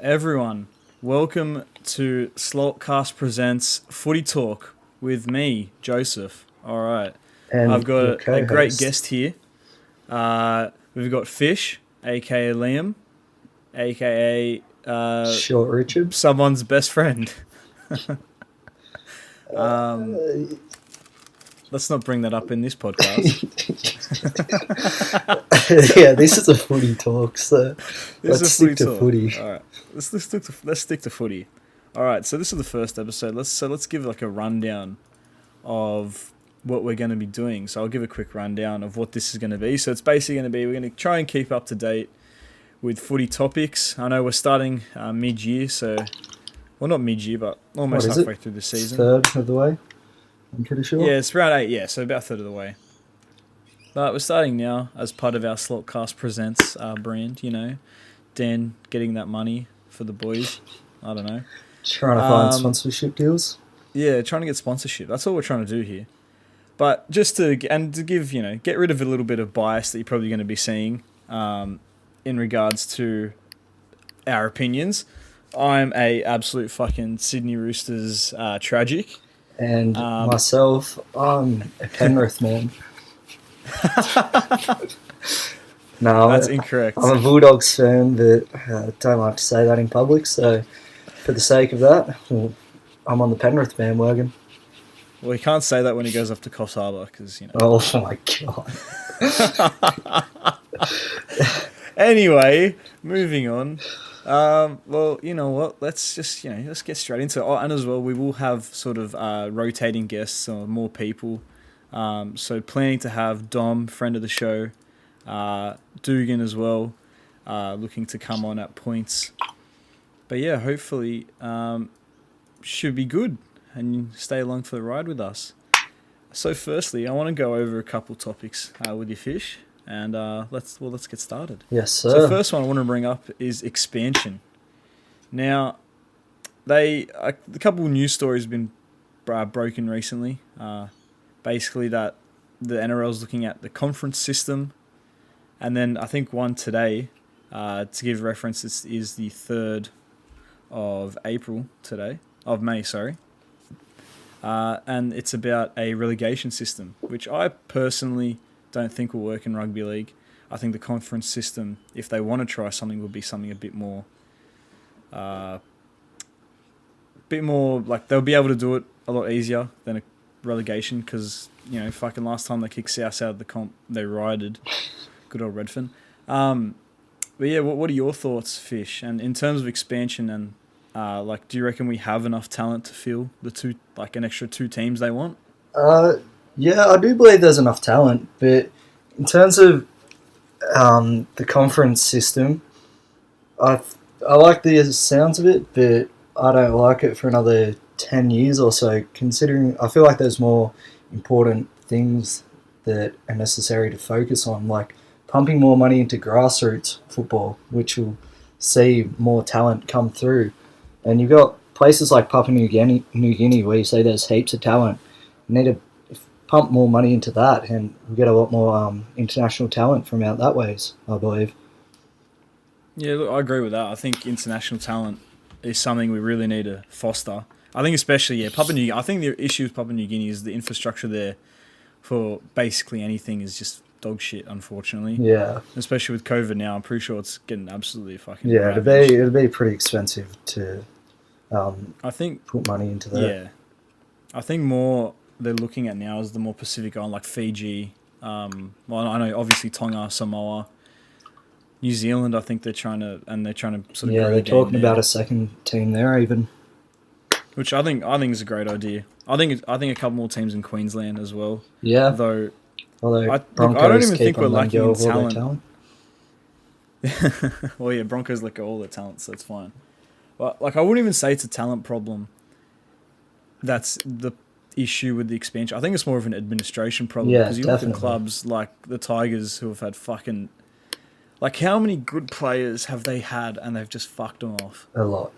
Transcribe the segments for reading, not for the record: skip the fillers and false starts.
Everyone, welcome to Slotcast Presents Footy Talk with me, Joseph. All right, I've And your got a great co-host. guest here. We've got Fish, aka Liam, aka Short Richard. someone's best friend. Um, Uh, let's not bring that up in this podcast. yeah, this is a footy talk, so This let's is a stick footy to talk. footy. All right, let's stick to footy. All right, so this is the first episode. Let's give like a rundown of what we're going to be doing. So I'll give a quick rundown of what this is going to be. So it's basically going to be we're going to try and keep up to date with footy topics. I know we're starting mid-year, so well not mid-year, but What almost is halfway it? through the It's season. third of the way, I'm pretty sure. Yeah, it's around 8. Yeah, so about a third of the way. But we're starting now as part of our Slotcast Presents brand. You know, Dan getting that money for the boys. I don't know. Trying to find Um, sponsorship deals. Yeah, trying to get sponsorship. That's all we're trying to do here. But just to give get rid of a little bit of bias that you're probably going to be seeing in regards to our opinions. I'm a absolute fucking Sydney Roosters tragic. And Um, myself, I'm a Penrith man. No, That's incorrect. I'm a Bulldogs fan, but don't like to say that in public, so for the sake of that, well, I'm on the Penrith bandwagon. Well, he can't say that when he goes up to Coffs Harbour because Oh my god. Anyway, moving on. Well, you know what? Let's just let's get straight into it. Oh, and as well, we will have sort of rotating guests or more people. So planning to have Dom, friend of the show, Dugan as well, looking to come on at points. But yeah, hopefully, should be good, and you stay along for the ride with us. So, firstly, I want to go over a couple topics with your Fish, and let's get started. Yes, So, sir. first one I want to bring up is expansion. Now, a couple of news stories have been broken recently. Basically, that the NRL is looking at the conference system, and then I think one today, to give reference, this is the 3rd of April today, of May, sorry. And it's about a relegation system, which I personally don't think will work in rugby league. I think the conference system, if they want to try something, would be something a bit more like they'll be able to do it a lot easier than a relegation because, fucking last time they kicked South out of the comp, they rided. Good old Redfern. But yeah, what are your thoughts, Fish? And in terms of expansion and do you reckon we have enough talent to fill the two, like an extra 2 teams they want? Yeah, I do believe there's enough talent, but in terms of the conference system, I like the sounds of it, but I don't like it for another 10 years or so, considering I feel like there's more important things that are necessary to focus on, like pumping more money into grassroots football, which will see more talent come through. And you've got places like Papua New Guinea where you say there's heaps of talent. You need to pump more money into that, and we'll get a lot more international talent from out that ways, I believe. Yeah, look, I agree with that. I think international talent is something we really need to foster. I think especially, Papua New Guinea. I think the issue with Papua New Guinea is the infrastructure there for basically anything is just dog shit, unfortunately. Yeah. Especially with COVID now, I'm pretty sure it's getting absolutely fucking Yeah, ravaged. it'd be pretty expensive to I think, put money into that. yeah. I think more they're looking at now is the more Pacific Island, like Fiji. Well, I know obviously Tonga, Samoa, New Zealand. I think they're trying to sort of Yeah, grow they're the game talking there, about a second team there even. which I think is a great idea. I think a couple more teams in Queensland as well. Yeah, Though although I Broncos don't even keep think we're on letting lacking go in of all their talent. talent. Well, yeah, Broncos let go all their talent, so it's fine. But I wouldn't even say it's a talent problem. That's the issue with the expansion. I think it's more of an administration problem Yeah, because you look at definitely. clubs like the Tigers who have had fucking how many good players have they had and they've just fucked them off? A lot.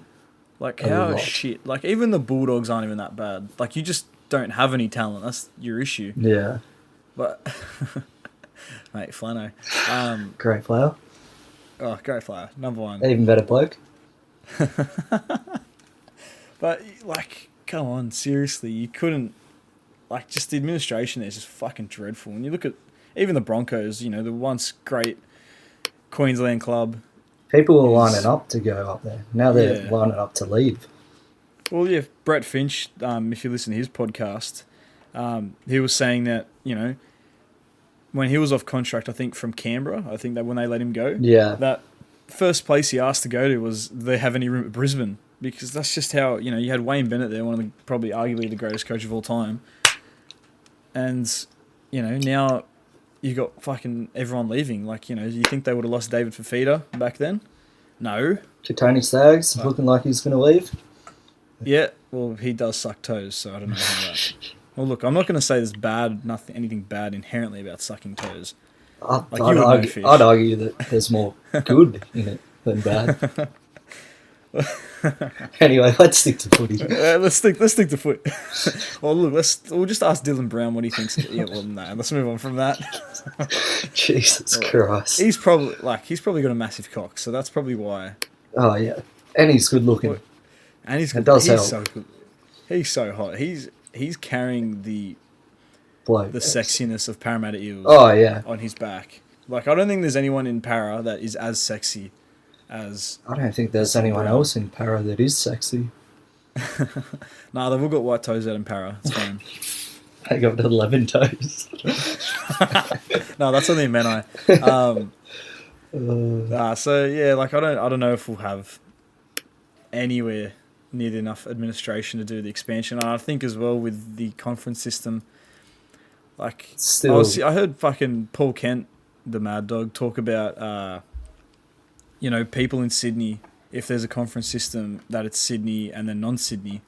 Like A how lot. shit. Like even the Bulldogs aren't even that bad. Like you just don't have any talent. That's your issue. Yeah, But mate, Flano. great player. Oh, great player, number 1. Even better bloke. But, like, come on, seriously, you couldn't... Like, just the administration there is just fucking dreadful. And you look at even the Broncos, you know, the once great Queensland club. People were lining up to go up there. Now they're lining up to leave. Well, yeah, Brett Finch, if you listen to his podcast, he was saying that, you know, when he was off contract, I think from Canberra, I think that when they let him go, that first place he asked to go to was, do they have any room at Brisbane? Because that's just how, you know, you had Wayne Bennett there, one of the, probably arguably the greatest coach of all time. And, you know, now you got fucking everyone leaving. Like, you know, you think they would have lost David Fafita back then? No. To Tony Staggs, looking like he's going to leave? Yeah, well, he does suck toes, so I don't know how that... Well, look, I'm not going to say there's anything bad inherently about sucking toes. I'd argue that there's more good in it than bad. Anyway, let's stick to footy. Let's stick to foot. Well, look, we'll just ask Dylan Brown what he thinks. Yeah, well, no, let's move on from that. Jesus Christ. He's probably got a massive cock, so that's probably why. Oh yeah, and he's good looking. And he's help. So good. He's so hot. He's carrying the sexiness of Parramatta Eels. Oh yeah, on his back. Like, I don't think there's anyone in Para that is as sexy as... I don't think there's anyone else in Para that is sexy. Nah, they've all got white toes out in Para. It's fine. They got 11 toes. No, that's only in Menai. So yeah, like I don't know if we'll have anywhere near enough administration to do the expansion. And I think as well with the conference system, like I heard fucking Paul Kent, the Mad Dog, talk about you know, people in Sydney, if there's a conference system that it's Sydney and then non-Sydney,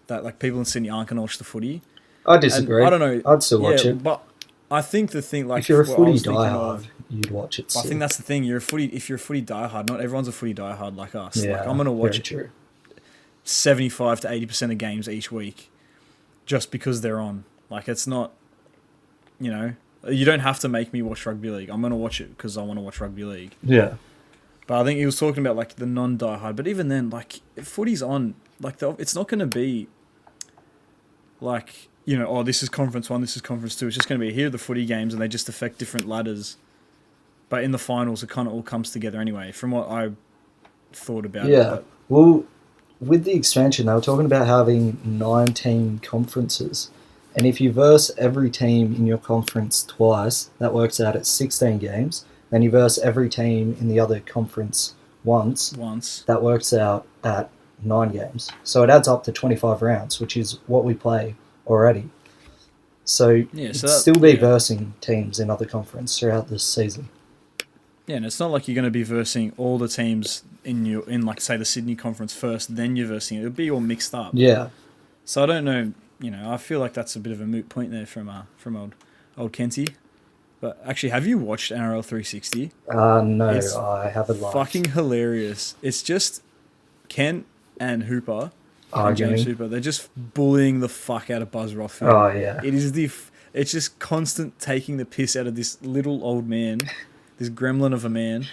that like people in Sydney aren't going to watch the footy. I disagree. And I don't know. I'd still watch it. But I think the thing, like, if you're a footy diehard, you'd watch it. I think that's the thing. If you're a footy diehard, not everyone's a footy diehard like us. Yeah, like, I'm going to watch 75 to 80% of games each week just because they're on. Like, it's not, you know, you don't have to make me watch rugby league. I'm going to watch it because I want to watch rugby league. Yeah. But I think he was talking about, like, the non-diehard. But even then, like, if footy's on, like, it's not going to be, like, you know, oh, this is Conference 1, this is Conference 2. It's just going to be, here are the footy games, and they just affect different ladders. But in the finals, it kind of all comes together anyway, from what I thought about it. Yeah. Well, with the expansion, they were talking about having 19 conferences. And if you verse every team in your conference twice, that works out at 16 games. Then you verse every team in the other conference once. That works out at 9 games. So it adds up to 25 rounds, which is what we play already. So you'd still be versing teams in other conference throughout this season. Yeah, and it's not like you're going to be versing all the teams in like, say, the Sydney conference first, then you're versing it. It'll be all mixed up. Yeah. So I don't know, you know, I feel like that's a bit of a moot point there from old Kenty. But actually, have you watched NRL 360? No, it's I haven't. Fucking hilarious. It's just Kent and Hooper, and James Hooper. They're just bullying the fuck out of Buzz Rothfield. Oh yeah. It's just constant taking the piss out of this little old man, this gremlin of a man.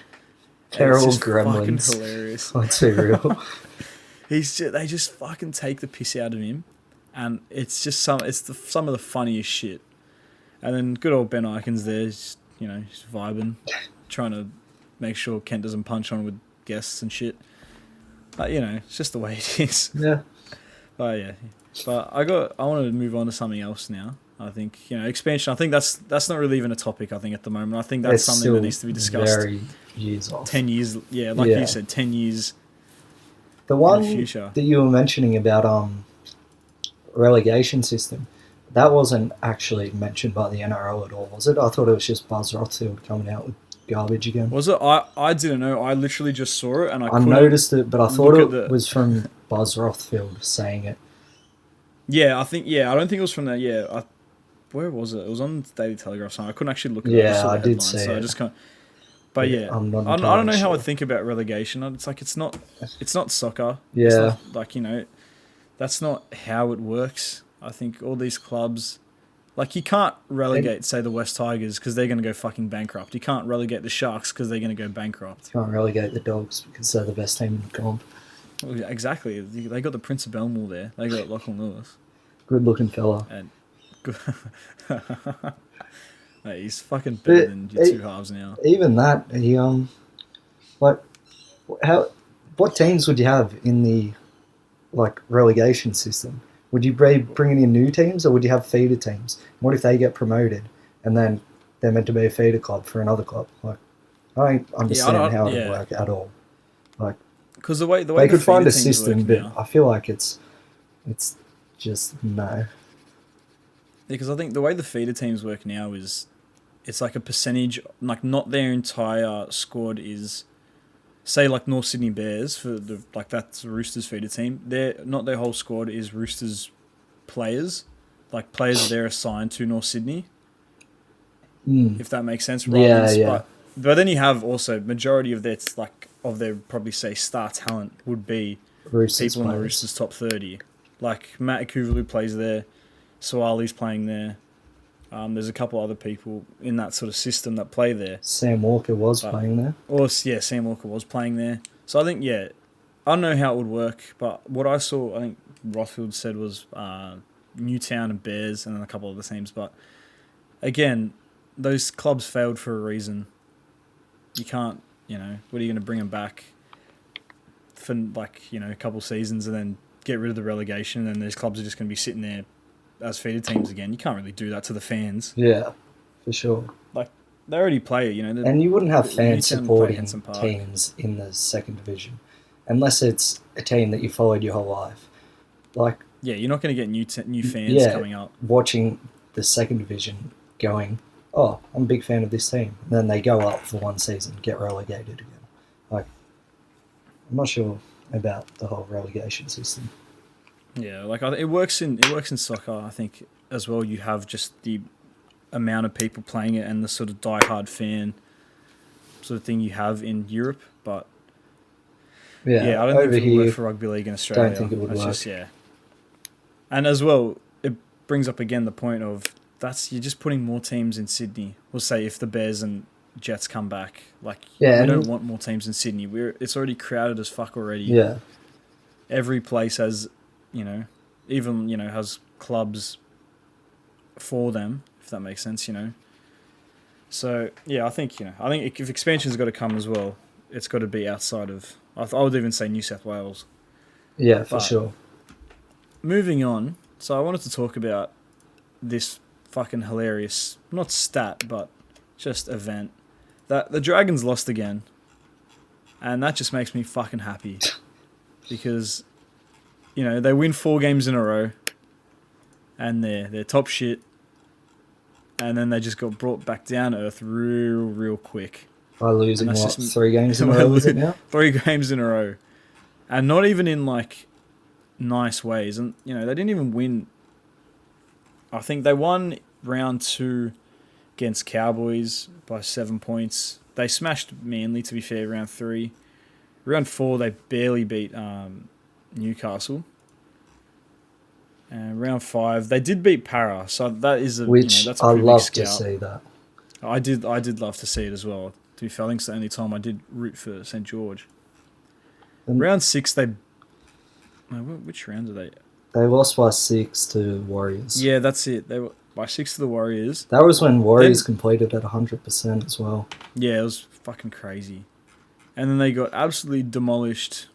They're all gremlins. Fucking hilarious. Let's be real. They just fucking take the piss out of him, and it's just some of the funniest shit. And then good old Ben Ikens there, just, you know, just vibing, trying to make sure Kent doesn't punch on with guests and shit. But, you know, it's just the way it is. Yeah. But, yeah. But I wanted to move on to something else now. I think, you know, expansion, I think that's not really even a topic, I think, at the moment. I think that's something that needs to be discussed. Very years off. 10 years, yeah, like you said, 10 years the one in the future. That you were mentioning about relegation system, that wasn't actually mentioned by the NRL at all, was it? I thought it was just Buzz Rothfield coming out with garbage again. Was it? I didn't know. I literally just saw it, and I noticed it, but I thought it was from Buzz Rothfield saying it. Yeah, I don't think it was from that. Yeah, where was it? It was on the Daily Telegraph. So I couldn't actually look at it. Yeah, I did see it. I just can't. But yeah, I don't know how I think about relegation. It's like it's not soccer. Yeah, it's not, like, you know, that's not how it works. I think all these clubs, like, you can't relegate, say, the West Tigers because they're going to go fucking bankrupt. You can't relegate the Sharks because they're going to go bankrupt. You can't relegate the Dogs because they're the best team in the comp. Well, yeah, exactly. They got the Prince of Belmore there. They got Lachlan Lewis. Good looking fella. And good. Mate, he's fucking better than your two halves now. Even that, like, how, what teams would you have in the relegation system? Would you be bringing in new teams, or would you have feeder teams? What if they get promoted and then they're meant to be a feeder club for another club? Like, I don't understand how it would work at all. Like, because the way they could find a teams system, work but now, I feel like it's just no. because I think the way the feeder teams work now is it's like a percentage, like not their entire squad is, say like North Sydney Bears for the that's Roosters feeder team. Not their whole squad is Roosters players, like players they're assigned to North Sydney. If that makes sense. Yeah. But then you have also majority of their probably say star talent would be Roosters people in the players. Roosters top 30. Like Matt Kuvalu plays there, Sawali's playing there. There's a couple other people in that sort of system that play there. Sam Walker was playing there. Sam Walker was playing there. So I think, I don't know how it would work, but what I saw, I think Rothfield said was Newtown and Bears and then a couple other teams. But again, those clubs failed for a reason. You can't, what are you going to bring them back for a couple seasons and then get rid of the relegation, and those clubs are just going to be sitting there as feeder teams again? You can't really do that to the fans. Yeah, for sure. Like, they already play it, And you wouldn't have fans Newtown supporting Henson Park. teams in the second division, unless it's a team that you followed your whole life. Like, you're not going to get new fans coming up. Watching the second division going, oh, I'm a big fan of this team. And then they go up for one season, get relegated again. Like, I'm not sure about the whole relegation system. Yeah, it works in soccer. I think as well. You have just the amount of people playing it and the sort of diehard fan sort of thing you have in Europe. But I don't think it would work for rugby league in Australia. Don't think it would work. And as well, it brings up again the point of you're just putting more teams in Sydney. We'll say if the Bears and Jets come back, we don't want more teams in Sydney. It's already crowded as fuck already. Yeah. Every place has, even has clubs for them, if that makes sense, So I think if expansion's got to come as well, it's got to be outside of. I would even say New South Wales. Yeah, for sure. Moving on, so I wanted to talk about this fucking hilarious, not stat, but just event that the Dragons lost again, and that just makes me fucking happy because. They win 4 games in a row, and they're top shit, and then they just got brought back down to earth real quick. By losing 3 games in a row, is it now? 3 games in a row, and not even in nice ways. And they didn't even win. I think they won round 2 against Cowboys by 7 points. They smashed Manly, to be fair, round 3. Round 4, they barely beat Newcastle. And round 5, they did beat Para, so that is that's a I pretty love big to scout. see that. I did love to see it as well. To be fair, I think it's the only time I did root for St George. Round 6, which round are they? They lost by 6 to Warriors. Yeah, that's it. They were by 6 to the Warriors. That was when Warriors completed at 100% as well. Yeah, it was fucking crazy. And then they got absolutely demolished.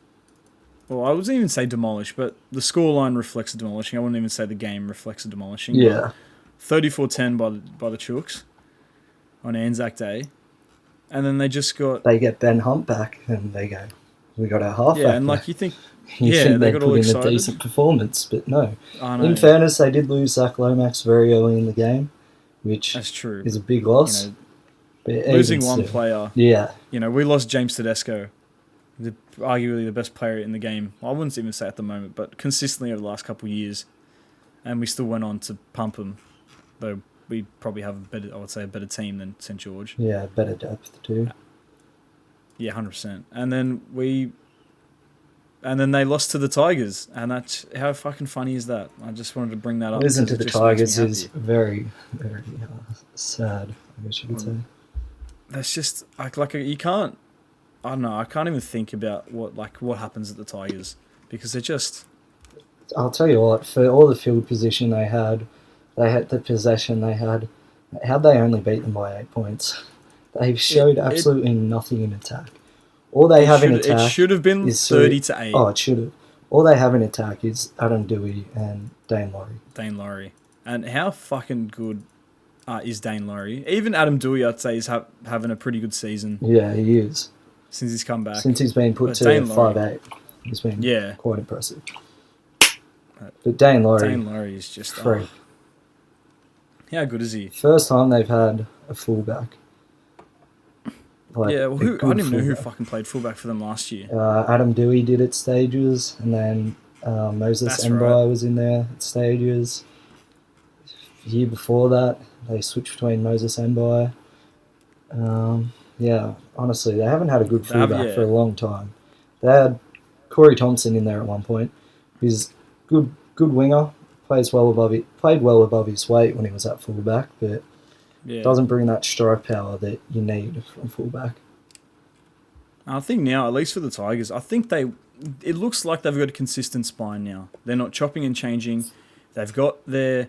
Well, I wouldn't even say demolished, but the scoreline reflects the demolishing. I wouldn't even say the game reflects the demolishing. Yeah. 34-10 by the Chooks on Anzac Day. And then they just got... They get Ben Hunt back, and they go, we got our halfback. Yeah, and you think... you think they got all excited. A decent performance, but no. In fairness, they did lose Zach Lomax very early in the game, which that's true. Is a big loss. But losing one player... Yeah. We lost James Tedesco, arguably the best player in the game. I wouldn't even say at the moment, but consistently over the last couple of years. And we still went on to pump him, though we probably have a better team than St George. Yeah, better depth too. Yeah, 100%. And then they lost to the Tigers, and that's how fucking funny is that? I just wanted to bring that up. Losing to the Tigers is very, very sad, I guess you could say. That's just you can't. I don't know. I can't even think about what happens at the Tigers because they're just. I'll tell you what, for all the field position they had the possession they had. How'd they only beat them by 8 points? They showed absolutely nothing in attack. All they have in attack. It should have been 30-8. Oh, it should have. All they have in attack is Adam Dewey and Dane Laurie. And how fucking good is Dane Laurie? Even Adam Dewey, I'd say, is having a pretty good season. Yeah, he is. Since he's come back. Since he's been put to 5'8", he's been quite impressive. But Dane Laurie is just freak. How good is he? First time they've had a fullback. I didn't even know who fucking played fullback for them last year. Adam Dewey did at stages, and then Moses Mbye was in there at stages. The year before that, they switched between Moses Mbye. Honestly, they haven't had a good fullback for a long time. They had Corey Thompson in there at one point. He's good winger. Played well above his weight when he was at fullback, but doesn't bring that strike power that you need from fullback. I think now, at least for the Tigers, it looks like they've got a consistent spine now. They're not chopping and changing. They've got their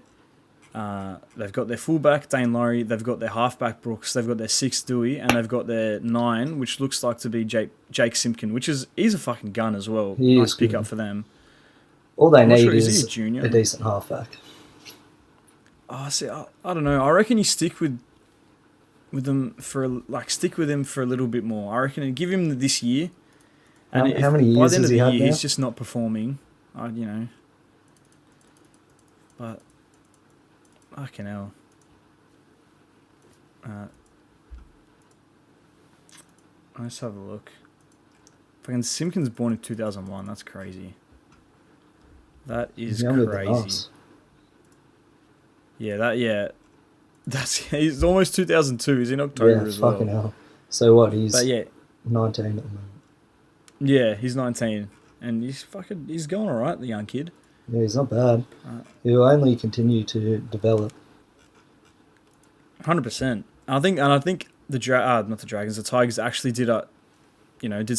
fullback Dane Laurie. They've got their halfback Brooks. They've got their 6 Dewey, and they've got their 9, which looks like to be Jake Simpkin, he's a fucking gun as well. Nice pick up for them. All they need is a decent halfback. Oh, see, I don't know. I reckon you stick with him for a little bit more. I reckon give him this year. And how many years has he had now? He's just not performing. But fucking hell. Let's have a look. Fucking Simpkins born in 2001. That's crazy. That is crazy. He's almost 2002. He's in October as well. Yeah, fucking hell. So what? He's 19 at the moment. Yeah, he's 19, and he's going all right. The young kid. Yeah, he's not bad. He'll only continue to develop. 100%. I think not the Dragons. The Tigers actually did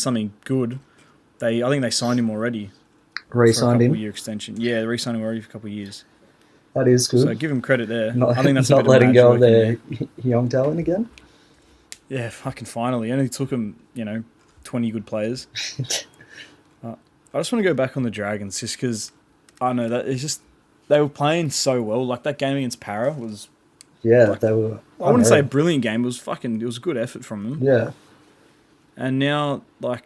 something good. I think they signed him already. Re-signed him? For a couple-year extension. Yeah, they re-signed him already for a couple of years. That is good. So give him credit there. I think that's not letting go of their young talent again. Yeah, fucking finally. It only took them, 20 good players. I just want to go back on the Dragons just because I know that it's just they were playing so well. Like that game against Para was. Yeah, they were. I wouldn't say a brilliant game. It was a good effort from them. Yeah. And now, they're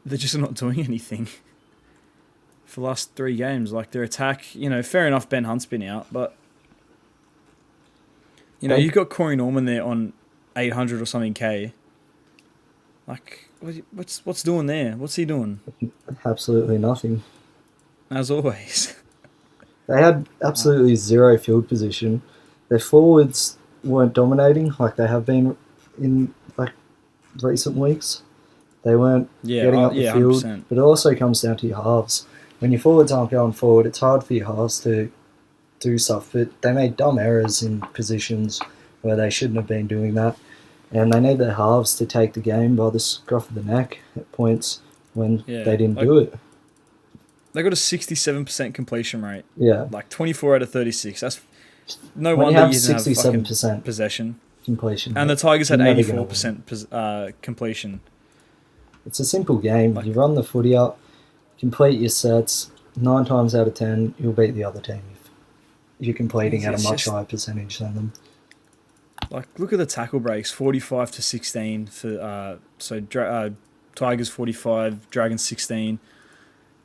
just not doing anything. For the last 3 games, their attack, fair enough. Ben Hunt's been out, but you've got Corey Norman there on 800 or something K. What's doing there? What's he doing? Absolutely nothing. As always, they had absolutely zero field position. Their forwards weren't dominating like they have been in recent weeks. They weren't getting up the field, 100%. But it also comes down to your halves. When your forwards aren't going forward, it's hard for your halves to do stuff. But they made dumb errors in positions where they shouldn't have been doing that. And they need their halves to take the game by the scruff of the neck at points when they didn't do it. They got a 67% completion rate. Yeah. 24 out of 36. That's no when wonder you have you didn't 67% have possession. Completion. And the Tigers had 84% completion. It's a simple game. You run the footy up, complete your sets. 9 times out of 10, you'll beat the other team if you're completing at a much higher percentage than them. Look at the tackle breaks, 45 to 16 for Tigers 45, Dragons 16.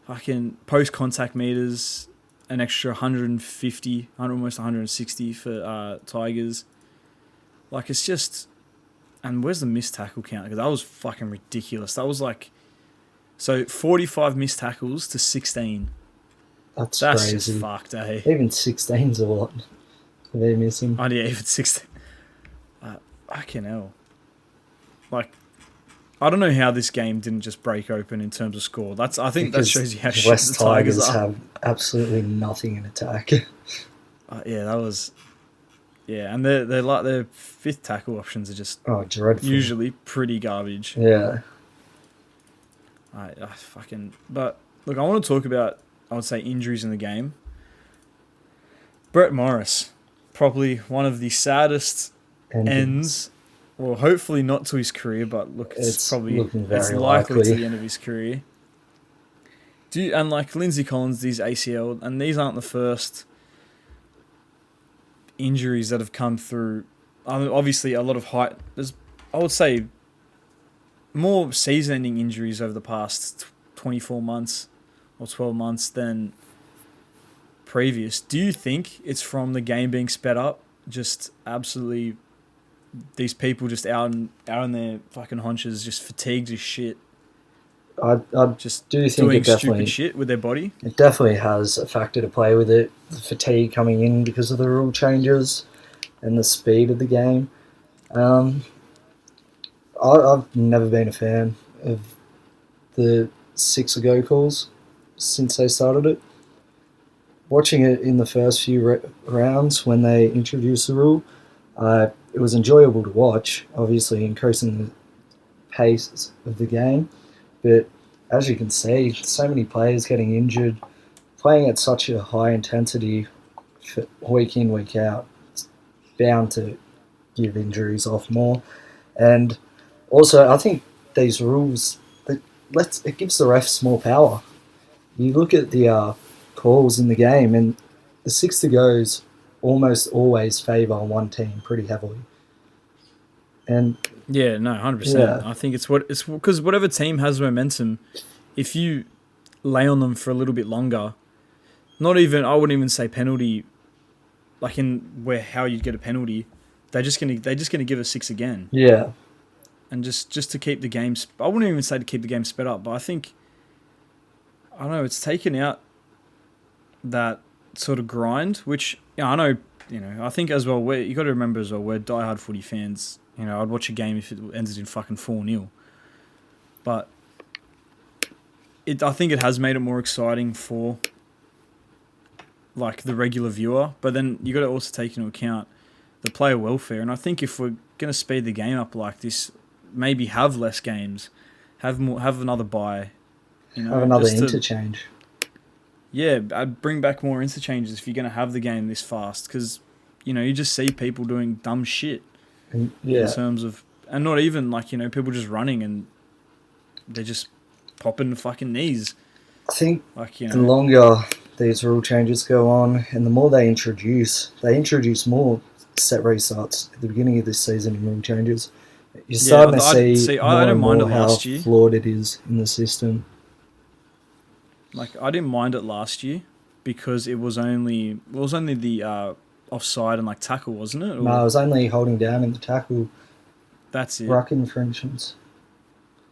Fucking post contact meters, an extra 150, almost 160 for Tigers. It's just, and where's the missed tackle count? Because that was fucking ridiculous. That was 45 missed tackles to 16. That's crazy. Just fucked, eh? Even 16's a lot to be missing. Oh, yeah, even 16. Fucking hell. I don't know how this game didn't just break open in terms of score. I think that shows you how shit the Tigers have absolutely nothing in attack. That was... Yeah, and their 5th tackle options are just dreadful. Usually pretty garbage. Yeah, I fucking. But look, I want to talk about, I would say, injuries in the game. Brett Morris, probably one of the saddest ends. Well, hopefully not to his career, but look, it's probably looking very likely likely to the end of his career. And like Lindsay Collins, these ACL, and these aren't the first injuries that have come through. I mean, obviously, a lot of height. I would say, more season-ending injuries over the past 24 months or 12 months than previous. Do you think it's from the game being sped up? Just absolutely, these people just out in their fucking haunches, just fatigued as shit. I Just do think doing it definitely stupid shit with their body. It definitely has a factor to play with it. The fatigue coming in because of the rule changes and the speed of the game. I've never been a fan of the 6-a-go calls since they started it. Watching it in the first few rounds when they introduced the rule, it was enjoyable to watch, obviously increasing the pace of the game. But as you can see, so many players getting injured, playing at such a high intensity week in, week out, it's bound to give injuries off more. And also, I think these rules, it gives the refs more power. You look at the calls in the game, and the 6-a-goes almost always favour one team pretty heavily. And yeah, no, 100%. Yeah. I think it's because whatever team has momentum, if you lay on them for a little bit longer, I wouldn't even say penalty, like how you'd get a penalty, they're just gonna give a 6 again. Yeah. And just to keep the game, I wouldn't even say to keep the game sped up, but I think, I don't know, it's taken out that sort of grind, which I know, I think as well, you got to remember as well, we're diehard footy fans. I'd watch a game if it ended in fucking 4-0. But I think it has made it more exciting for like the regular viewer. But then you got to also take into account the player welfare. And I think if we're going to speed the game up like this, maybe have less games, have another bye. Have another interchange. I'd bring back more interchanges if you're going to have the game this fast. Because, you just see people doing dumb shit. In terms of, and not even like, people just running and they're just popping the fucking knees. I think the longer these rule changes go on and the more they introduce more set restarts at the beginning of this season in rule changes. You're starting to see more I didn't and mind more it how last year. Flawed it is in the system. Like, I didn't mind it last year because it was only the offside and like tackle, wasn't it? No, it was only holding down in the tackle. That's it. Ruck infractions.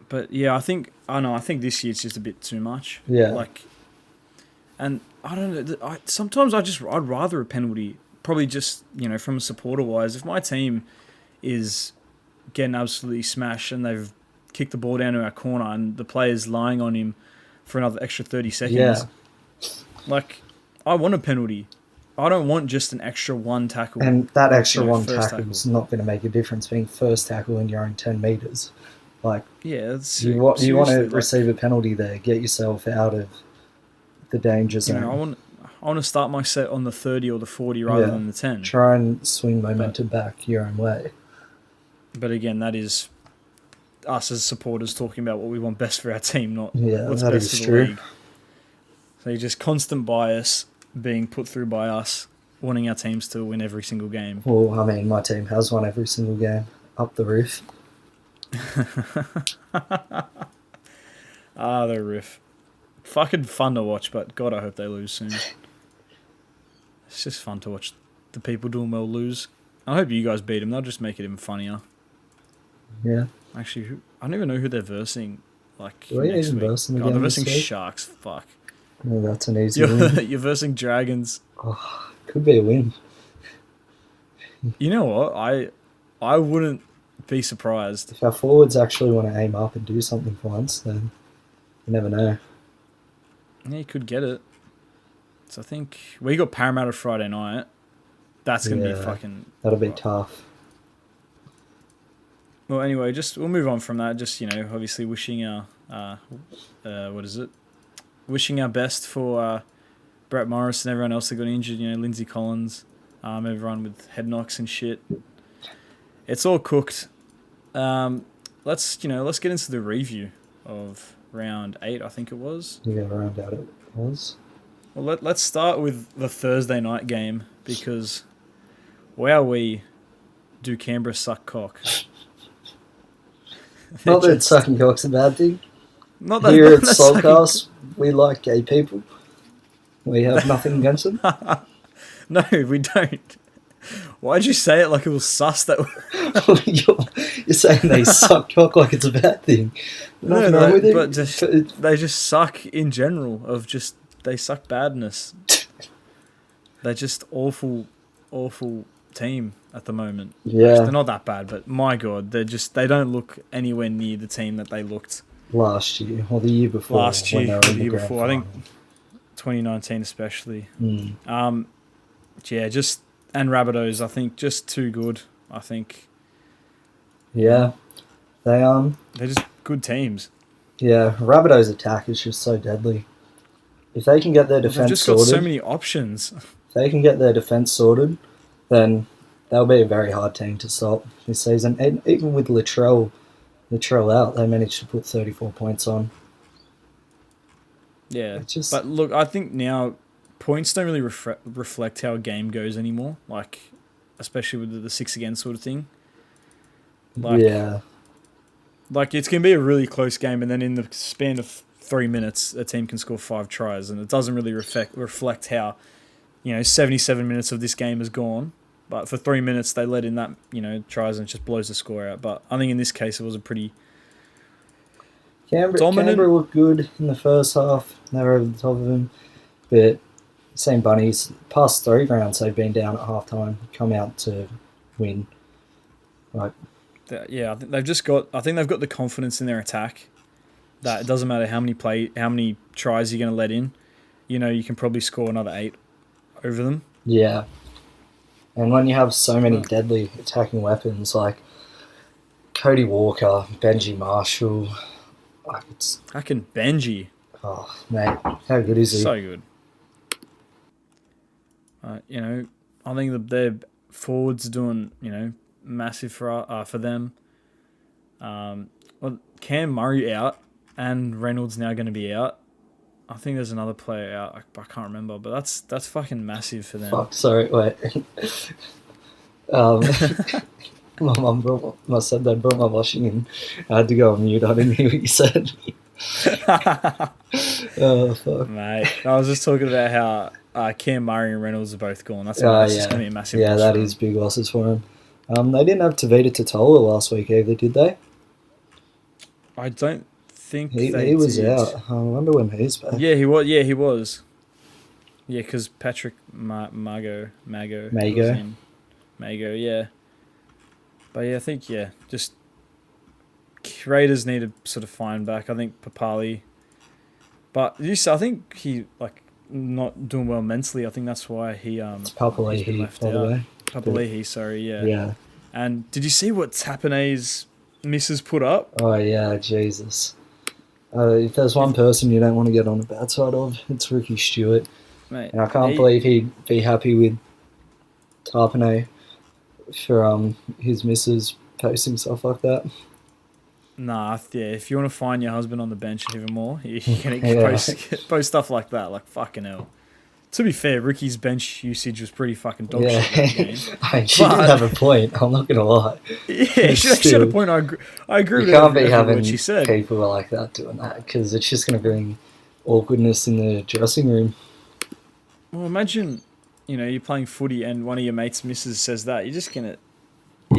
But yeah, I think this year it's just a bit too much. Yeah. And I don't know. Sometimes I'd rather a penalty. Probably just from a supporter wise, if my team is getting absolutely smashed and they've kicked the ball down to our corner and the player's lying on him for another extra 30 seconds. Yeah. Like, I want a penalty. I don't want just an extra one tackle. And that extra one tackle is not going to make a difference being first tackle in your own 10 metres. Like, yeah, you want to receive a penalty there. Get yourself out of the danger zone. I want to start my set on the 30 or the 40 rather than the 10. Try and swing momentum back your own way. But again, that is us as supporters talking about what we want best for our team, not what's that best is for the true. league. So just constant bias being put through by us, wanting our teams to win every single game. Well, I mean, my team has won every single game. Up the roof. The roof. Fucking fun to watch, but God, I hope they lose soon. It's just fun to watch the people doing well lose. I hope you guys beat them. They'll just make it even funnier. Yeah. Actually, I don't even know who they're versing. Like, Are you even versing again? They're versing Sharks. Fuck. No, that's an easy win. You're versing Dragons. Oh, could be a win. You know what? I wouldn't be surprised. If our forwards actually want to aim up and do something for once, then you never know. Yeah, you could get it. So I think we got Parramatta Friday night. That's going to be fucking... That'll be tough. Well, anyway, we'll move on from that. Just, obviously wishing our What is it? Wishing our best for Brett Morris and everyone else that got injured. Lindsay Collins, everyone with head knocks and shit. It's all cooked. Let's get into the review of round 8. I think it was. Yeah, round 8 it was. Well, let's start with the Thursday night game because, wowee, do Canberra suck cock? Not that sucking cock's a bad thing. Not that, Here not at that Soulcast, we like gay people. We have nothing against them. No, we don't. Why'd you say it like it was sus? That You're saying they suck cock like it's a bad thing. Nothing wrong with it. But they just suck in general. They suck badness. They're just awful team at the moment. Yeah, they're not that bad, but my god, they don't look anywhere near the team that they looked last year or the year before. I think 2019 especially. And Rabbitohs, I think, just too good. I think. Yeah, they're just good teams. Yeah, Rabbitohs' attack is just so deadly. If they can get their defense sorted, they've just got so many options. If they can get their defense sorted, then they'll be a very hard team to stop this season. And even with Latrell out, they managed to put 34 points on. Yeah, but look, I think now points don't really reflect how a game goes anymore. Like, especially with the 6 again sort of thing. Like it's going to be a really close game, and then in the span of 3 minutes, a team can score 5 tries, and it doesn't really reflect how, 77 minutes of this game has gone. But for 3 minutes, they let in that, tries, and it just blows the score out. But I think in this case, it was a pretty dominant. Canberra looked good in the first half. They were over the top of them. But same Bunnies, past 3 rounds, they've been down at halftime, come out to win. Yeah, I think they've got the confidence in their attack that it doesn't matter how many tries you're going to let in. You can probably score another 8 over them. Yeah. And when you have so many deadly attacking weapons like Cody Walker, Benji Marshall, Fucking Benji. Oh, mate, how good is he? So good. I think their forwards are doing, massive for them. Well, Cam Murray out and Reynolds now going to be out. I think there's another player out. I can't remember, but that's fucking massive for them. Fuck, sorry, wait. My stepdad brought my washing in. I had to go on mute. I didn't hear what you said. Oh, fuck. Mate, I was just talking about how Cam Murray and Reynolds are both gone. That's just going to be a massive loss. Yeah, that is big losses for him. They didn't have Tavita Totola last week either, did they? I don't think he was out. I wonder when he's back. Yeah, he was. Yeah, because Patrick Mago, yeah. But yeah, I think just Raiders need to sort of find back. I think Papali, but I think he not doing well mentally. I think that's why he it's Papali'i, left out. Papali'i, sorry, yeah. Yeah. And did you see what Tapane's missus put up? Oh yeah, Jesus. If there's one person you don't want to get on the bad side of, it's Ricky Stewart. Mate, and I can't believe he'd be happy with Tapane for his missus posting stuff like that. Nah, if you want to find your husband on the bench even more, you can post stuff like that. Like, fucking hell. To be fair, Ricky's bench usage was pretty fucking dog shit that game. She did have a point, I'm not going to lie. Yeah, she had a point. I agree with you can't be having what she said. People like that doing that, because it's just going to bring awkwardness in the dressing room. Well, imagine, you're playing footy and one of your mates' missus says that. You're just going to...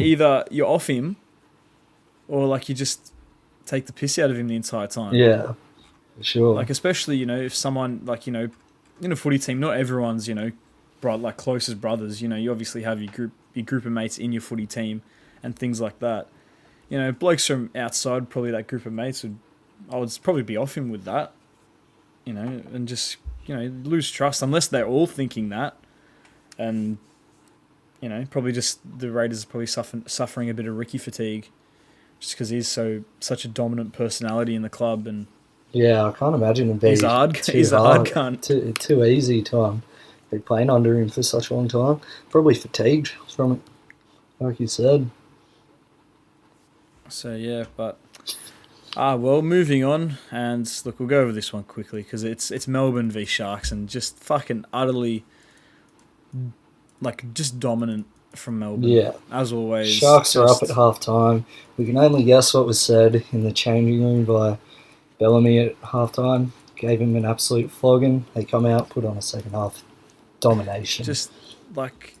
Either you're off him, or, you just take the piss out of him the entire time. Yeah, for sure. Especially, if someone, in a footy team, not everyone's, close as brothers. You obviously have your group of mates in your footy team and things like that. Blokes from outside, probably that group of mates I would probably be off him with that. And just, lose trust unless they're all thinking that. And, probably just the Raiders are probably suffering a bit of Ricky fatigue. just because he's such a dominant personality in the club, and Yeah, I can't imagine him being he's a hard cunt. too easy to be playing under him for such a long time. Probably fatigued from it, like you said. So yeah, but well, moving on, and look, we'll go over this one quickly because it's Melbourne v Sharks, and just fucking utterly, like, just dominant from Melbourne. Yeah. As always. Sharks are up at half time. We can only guess what was said in the changing room by Bellamy at half time. Gave him an absolute flogging. They come out, put on a second half domination. Just like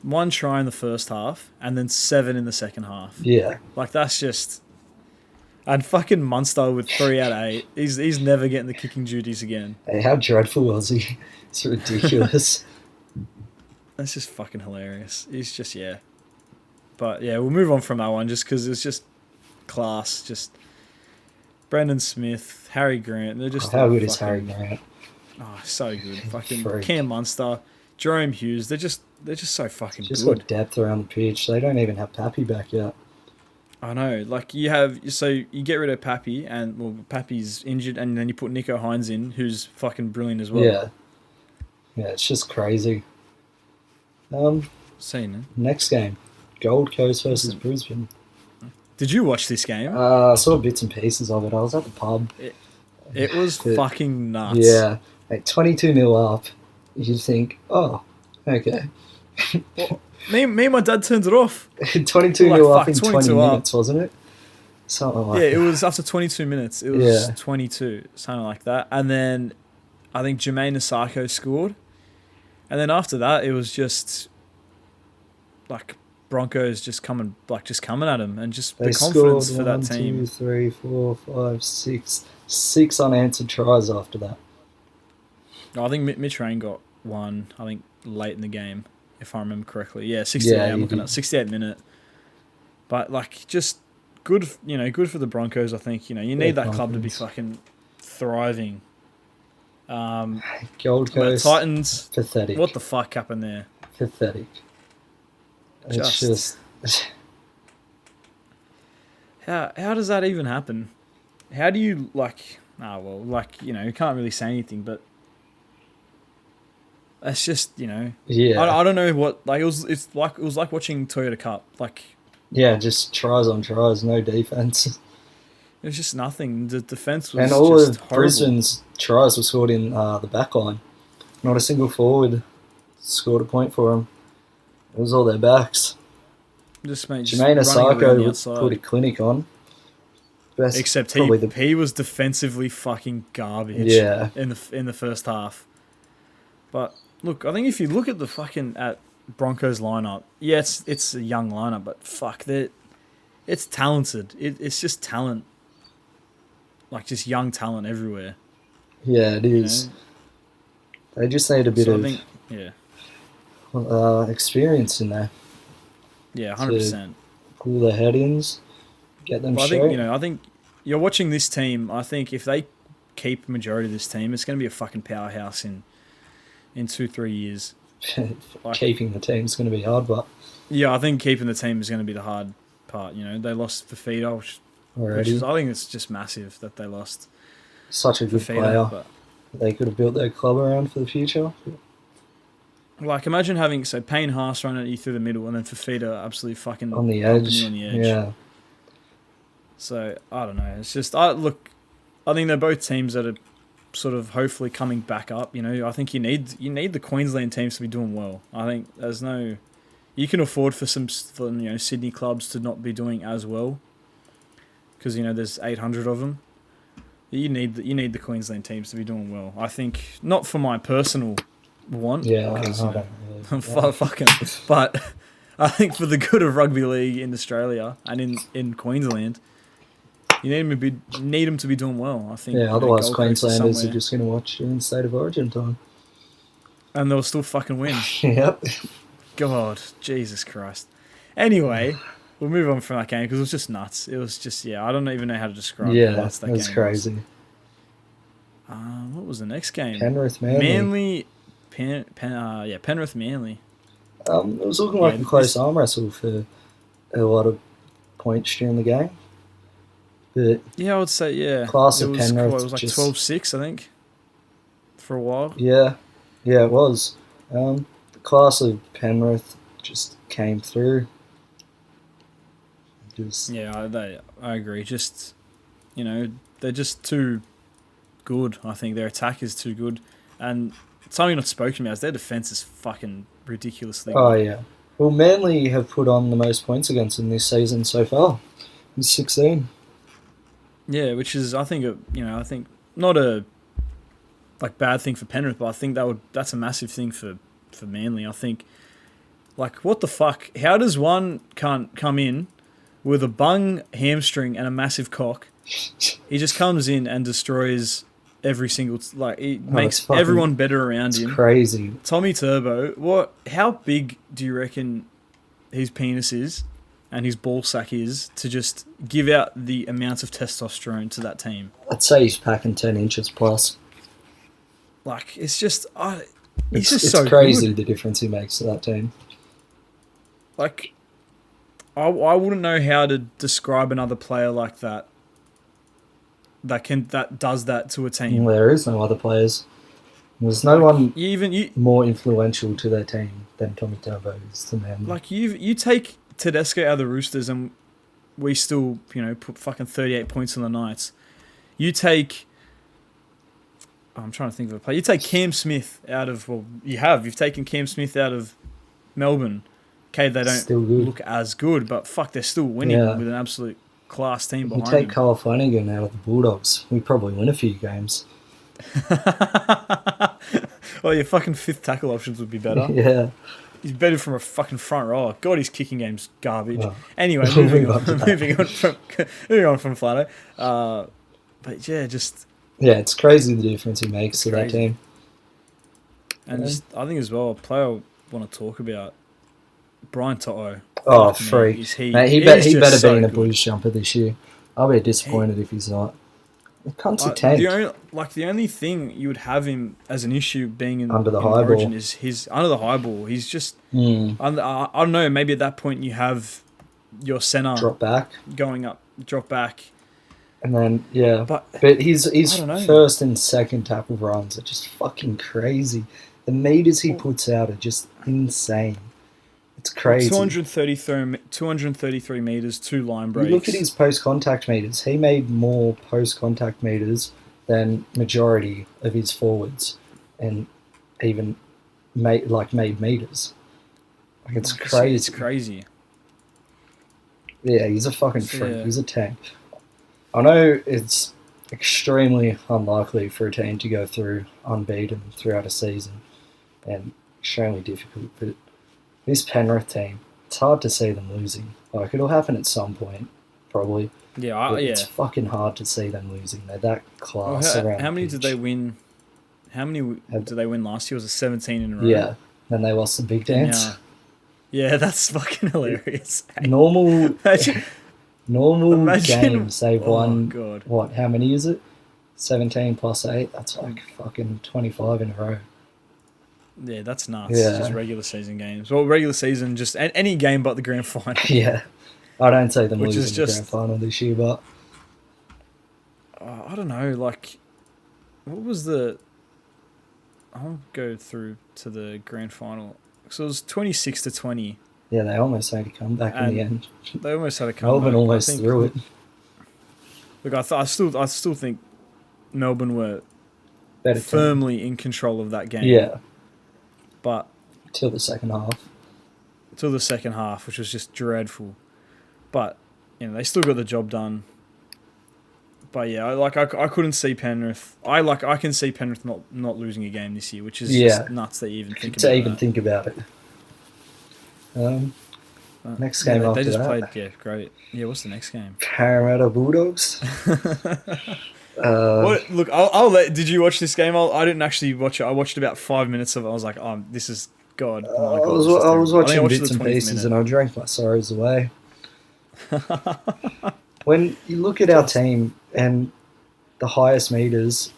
1 try in the first half and then 7 in the second half. Yeah. Like, that's just. And fucking Munster with 3 out of 8. He's never getting the kicking duties again. Hey, how dreadful was he? It's ridiculous. That's just fucking hilarious. He's just, yeah. But yeah, we'll move on from that one just because it's just class. Just Brendan Smith, Harry Grant. They're just how good is Harry Grant? Oh, so good. Fucking Freak. Cam Munster, Jerome Hughes. They're just so fucking Just good. got depth around the pitch. They don't even have Pappy back yet. I know. Like, you get rid of Pappy, and well, Pappy's injured, and then you put Nico Hines in, who's fucking brilliant as well. Yeah. Yeah, it's just crazy. Seen it. Next game, Gold Coast versus Brisbane. Did you watch this game? I saw bits and pieces of it. I was at the pub. It was fucking nuts. Yeah, at 22-0 up, you'd think, oh, okay. Well, me and my dad turned it off. 22-0 up in 20 up. minutes, wasn't it? Something like that. Yeah, it was after 22 minutes. It was 22, something like that. And then I think Jermaine Asako scored. And then after that, it was just like Broncos just coming at him, and just They the confidence scored for that 1, team. 2, 3, 4, 5, 6. 6 unanswered tries after that. I think Mitch Rain got one, I think, late in the game, if I remember correctly. Yeah, 68. I'm looking at 68 minute. But like, just good, good for the Broncos. I think you need that club to be fucking thriving. Gold Coast Titans. pathetic. What the fuck happened there? Pathetic. It's just how does that even happen? How do you you can't really say anything, but that's just yeah. I don't know what it was like watching Toyota Cup, like just tries on tries, no defense. It was just nothing. The defense was and all just of horrible. Brisbane's tries were scored in the back line. Not a single forward scored a point for them. It was all their backs. Jermaine Asako put a clinic on. Except he was defensively fucking garbage. Yeah. In the first half. But look, I think if you look at at Broncos lineup, yeah, it's a young lineup, but fuck, it's talented. It's just talent, like just young talent everywhere. Yeah, it is. They just need a bit of experience in there. Yeah, 100%. Pull their head-ins, get them straight. I think you're watching this team. I think if they keep majority of this team, it's going to be a fucking powerhouse in 2-3 years. Keeping the team's going to be hard, but yeah, I think keeping the team is going to be the hard part. They lost Fafita, which I think it's just massive that they lost. Such a good player. But they could have built their club around for the future. Like, imagine having Payne Haas running at you through the middle, and then Fafita absolutely fucking on the edge. Yeah. So I don't know. It's just I think they're both teams that are sort of hopefully coming back up. I think you need the Queensland teams to be doing well. I think you can afford for Sydney clubs to not be doing as well because there's 800 of them. You need the Queensland teams to be doing well. I think not for my personal want. Yeah, fuck him. But I think for the good of rugby league in Australia and in Queensland, you need them to be doing well. I think. Yeah, otherwise Queenslanders are just going to watch in State of Origin time, and they'll still fucking win. Yep. God, Jesus Christ. Anyway, we'll move on from that game because it was just nuts. It was just I don't even know how to describe. Yeah, that was crazy. What was the next game? Penrith Manly. Penrith Manly. It was looking like a close arm wrestle for a lot of points during the game. But Yeah, I would say, yeah. class It of was, Penrith it was like just 12-6, I think, for a while. yeah, it was. The class of Penrith just came through. Just Yeah, I agree. Just, they're just too good. I think their attack is too good. And something not spoken about is their defence is fucking ridiculously oh good. yeah. Well, Manly have put on the most points against them this season so far. It's 16. Yeah, which is, I think, I think not a like bad thing for Penrith, but I think that's a massive thing for Manly. I think, like, what the fuck? How does one can't come in with a bung hamstring and a massive cock? He just comes in and destroys every single he makes everyone better around him. It's crazy. Tommy Turbo, how big do you reckon his penis is and his ball sack is to just give out the amounts of testosterone to that team? I'd say he's packing 10 inches plus. Like, it's just he's It's just so crazy good. the difference he makes to that team. Like, I wouldn't know how to describe another player like that that does that to a team. Well, there is no other players. There's no one You more influential to their team than Tommy Turbo is to Manly. like you take Tedesco out of the Roosters and we still put fucking 38 points on the Knights. You take I'm trying to think of a play. You take Cam Smith out of you've taken Cam Smith out of Melbourne. Okay, they don't look as good, but fuck, they're still winning with an absolute class team behind them. You take Kyle Flanagan out of the Bulldogs, we probably win a few games. Well, your fucking fifth tackle options would be better. Yeah. He's better from a fucking front row. God, his kicking game's garbage. Oh. Anyway, moving on from Flano. But yeah, just... Yeah, it's crazy the difference he makes to that team. And just, I think as well, a player I want to talk about, Brian To'o. Oh, freak. He better be in a Blues jumper this year. I'll be disappointed if he's not. The cunt's a tank. The only thing you would have him as an issue being in under the high Origin ball is his under the high ball. He's just I don't know. Maybe at that point you have your center drop back, drop back, and then but his first and second tackle runs are just fucking crazy. The meters he puts out are just insane. It's crazy. 233 meters, 2 line breaks. You look at his post-contact meters. He made more post-contact meters than majority of his forwards, and even made meters. Like, it's crazy. It's crazy. Yeah, he's a fucking freak. Yeah. He's a tank. I know it's extremely unlikely for a team to go through unbeaten throughout a season, and extremely difficult, but this Penrith team, it's hard to see them losing. Like, it'll happen at some point, probably. Yeah, It's fucking hard to see them losing. They're that class around. How many did they win? How many did they win last year? Was it 17 in a row? Yeah, then they lost the big dance. Yeah, that's fucking hilarious. Normal games, they've won. God. What? How many is it? 17 plus 8. That's like fucking 25 in a row. Yeah, that's nuts. Yeah. Just regular season games. Well, regular season, just any game but the grand final. Yeah. I don't see them losing the grand final this year, but... I don't know, like... What was the... I'll go through to the grand final. So it was 26-20. Yeah, they almost had a comeback in the end. They almost had a comeback. Melbourne almost threw it. Look, I still think Melbourne were firmly in control of that game. Yeah. But till the second half, which was just dreadful. But they still got the job done. But yeah, I couldn't see Penrith. I can see Penrith not losing a game this year, which is just nuts that you even think about. Think about it. Next game after they just that. played. Yeah, great. Yeah, what's the next game? Parramatta Bulldogs. Look, I'll let. Did you watch this game? I didn't actually watch it. I watched about 5 minutes of it. I was like, oh, this is God. Oh my God, I was watching bits and pieces, and I drank my sorrows away. When you look at our team and the highest meters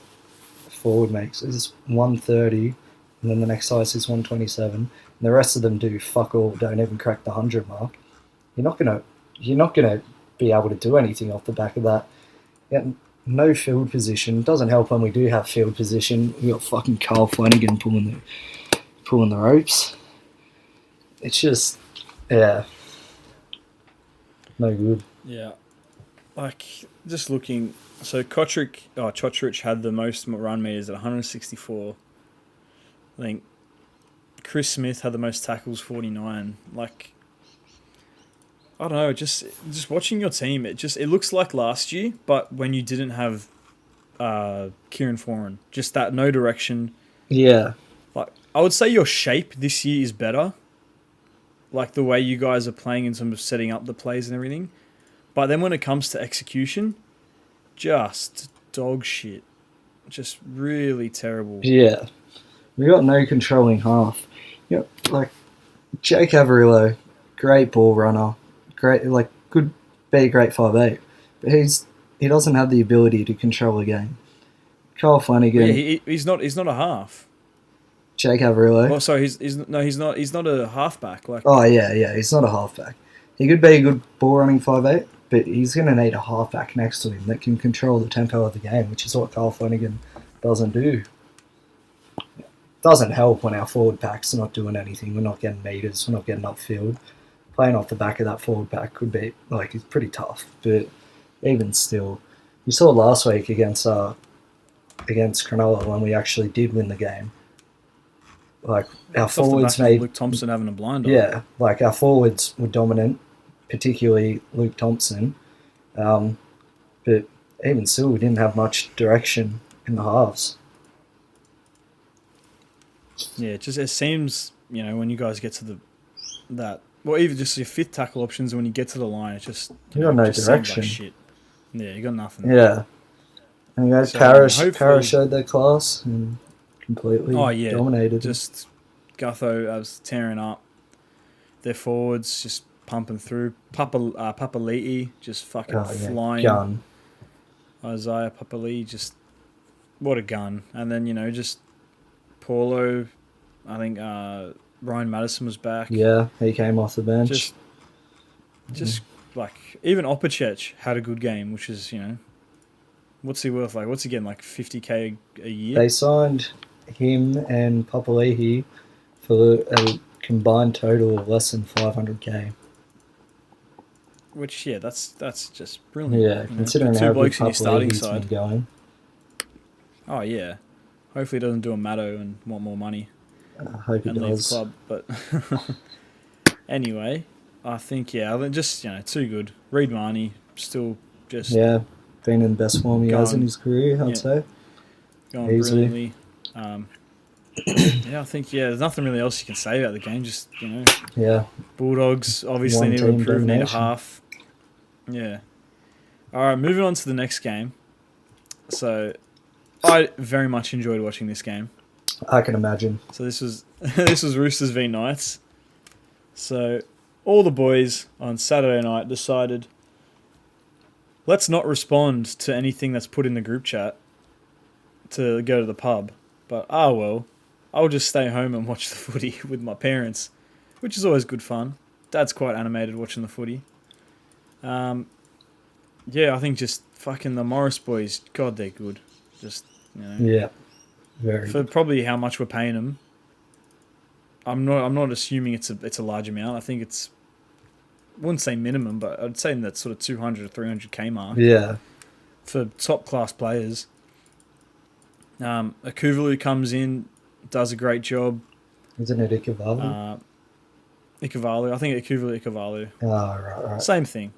forward makes is 130, and then the next highest is 127, and the rest of them do fuck all, don't even crack the 100 mark. You're not gonna be able to do anything off the back of that. Got no field position. Doesn't help when we do have field position. We got fucking Carl Flanagan pulling the ropes. It's just, yeah, no good. Yeah. Like, just looking. So, Chotrich had the most run meters at 164. I think Chris Smith had the most tackles, 49. Like, I don't know, just watching your team, it looks like last year, but when you didn't have Kieran Foran, just that no direction. Yeah. Like, I would say your shape this year is better. Like the way you guys are playing in terms of setting up the plays and everything. But then when it comes to execution, just dog shit. Just really terrible. Yeah. We got no controlling half. Like Jake Averillo, great ball runner, could be a great 5'8", but he doesn't have the ability to control a game. Kyle Flanagan, he's not a half. Jake Averillo. Oh, sorry, he's not a halfback. Like, oh yeah, he's not a halfback. He could be a good ball running 5'8", but he's going to need a halfback next to him that can control the tempo of the game, which is what Kyle Flanagan doesn't do. Doesn't help when our forward pack's not doing anything. We're not getting meters. We're not getting upfield. Playing off the back of that forward pack could be it's pretty tough. But even still, you saw last week against Cronulla when we actually did win the game. Like our forwards made Luke Thompson having a blinder. Yeah, like our forwards were dominant, particularly Luke Thompson. But even still, we didn't have much direction in the halves. Yeah, it seems, when you guys get to even just your fifth tackle options, when you get to the line, it's just you got no just direction. Like shit. Yeah, you got nothing. Yeah, and Parrish showed their class and completely dominated. Just Gutho was tearing up their forwards, just pumping through. Papali'i just fucking flying. Gun. Isaiah Papali'i just what a gun, and then just. Paulo, I think Ryan Madison was back. Yeah, he came off the bench. Just like even Opacech had a good game, which is what's he worth? Like, what's he getting? Like 50K a year. They signed him and Papali'i for a combined total of less than 500K. Which that's just brilliant. Yeah, considering how good Papali'i's been going. Oh yeah. Hopefully he doesn't do a Matto and want more money. I hope he does. Leave the club. But anyway, I think, just, too good. Reid Marnie, still just... Yeah, been in the best form he has in his career, I'd say. Going easily. Brilliantly. I think, there's nothing really else you can say about the game. Just, Yeah. Bulldogs obviously need to improve, need a half. Yeah. All right, moving on to the next game. So... I very much enjoyed watching this game. I can imagine. So this was Roosters v Knights. So all the boys on Saturday night decided, let's not respond to anything that's put in the group chat to go to the pub. But well, I'll just stay home and watch the footy with my parents, which is always good fun. Dad's quite animated watching the footy. I think just fucking the Morris boys, God, they're good. Just, Yeah, very for good. probably how much we're paying them. I'm not assuming it's a large amount. I think it's, I wouldn't say minimum, but I'd say in that sort of 200 or 300K mark. Yeah. For top class players. Akuvalu comes in, does a great job. Isn't it Ikavalu? Ikavalu. I think Ikavalu. Oh, right. Same thing.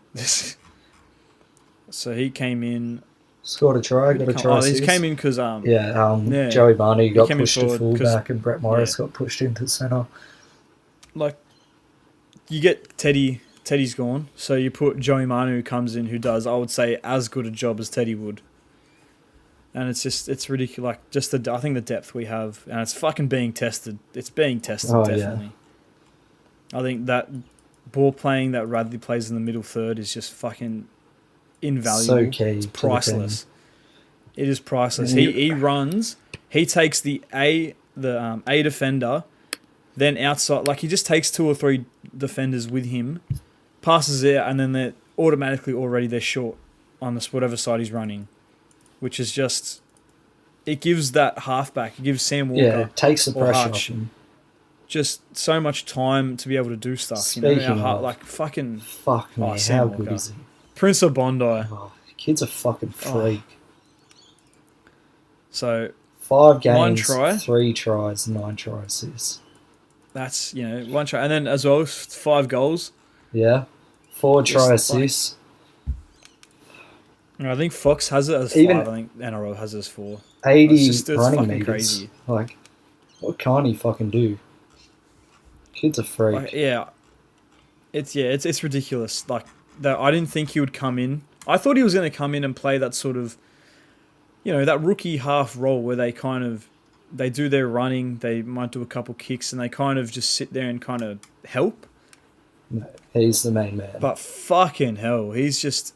So he came in. Scored a try, got a try. He came in because Joey Barney got pushed to fullback and Brett Morris got pushed into centre. Like, you get Teddy's gone, so you put Joey Manu who comes in, who does, I would say, as good a job as Teddy would. And it's ridiculous. Like, just I think the depth we have, and it's fucking being tested. It's being tested, definitely. Yeah. I think that ball playing that Radley plays in the middle third is just fucking invaluable. So key. It's priceless. It is priceless. He runs. He takes the A defender, then outside. Like, he just takes 2 or 3 defenders with him, passes it, and then they're automatically already they're short. on this whatever side he's running, which is just it gives that halfback, it gives Sam Walker, Yeah, it takes the or pressure Hutch off him. just so much time to be able to do stuff. Speaking of, Like fucking fuck me, Sam how Walker. good is he? Prince of Bondi. Oh, the kid's a fucking freak. So 5 games, 1 try. 3 tries, 9 try assists. That's 1 try, and then as well 5 goals. Yeah, 4 Just try like- assists. I think Fox has it as Even- 5. I think NRL has it as 4. 80 it's running fucking meters. crazy. Like, what can't he fucking do? Kid's a freak. Like, it's ridiculous. Like that, I didn't think he would come in. I thought he was going to come in and play that sort of, that rookie half role where they do their running, they might do a couple kicks, and they kind of just sit there and kind of help. No, he's the main man. But fucking hell, he's just,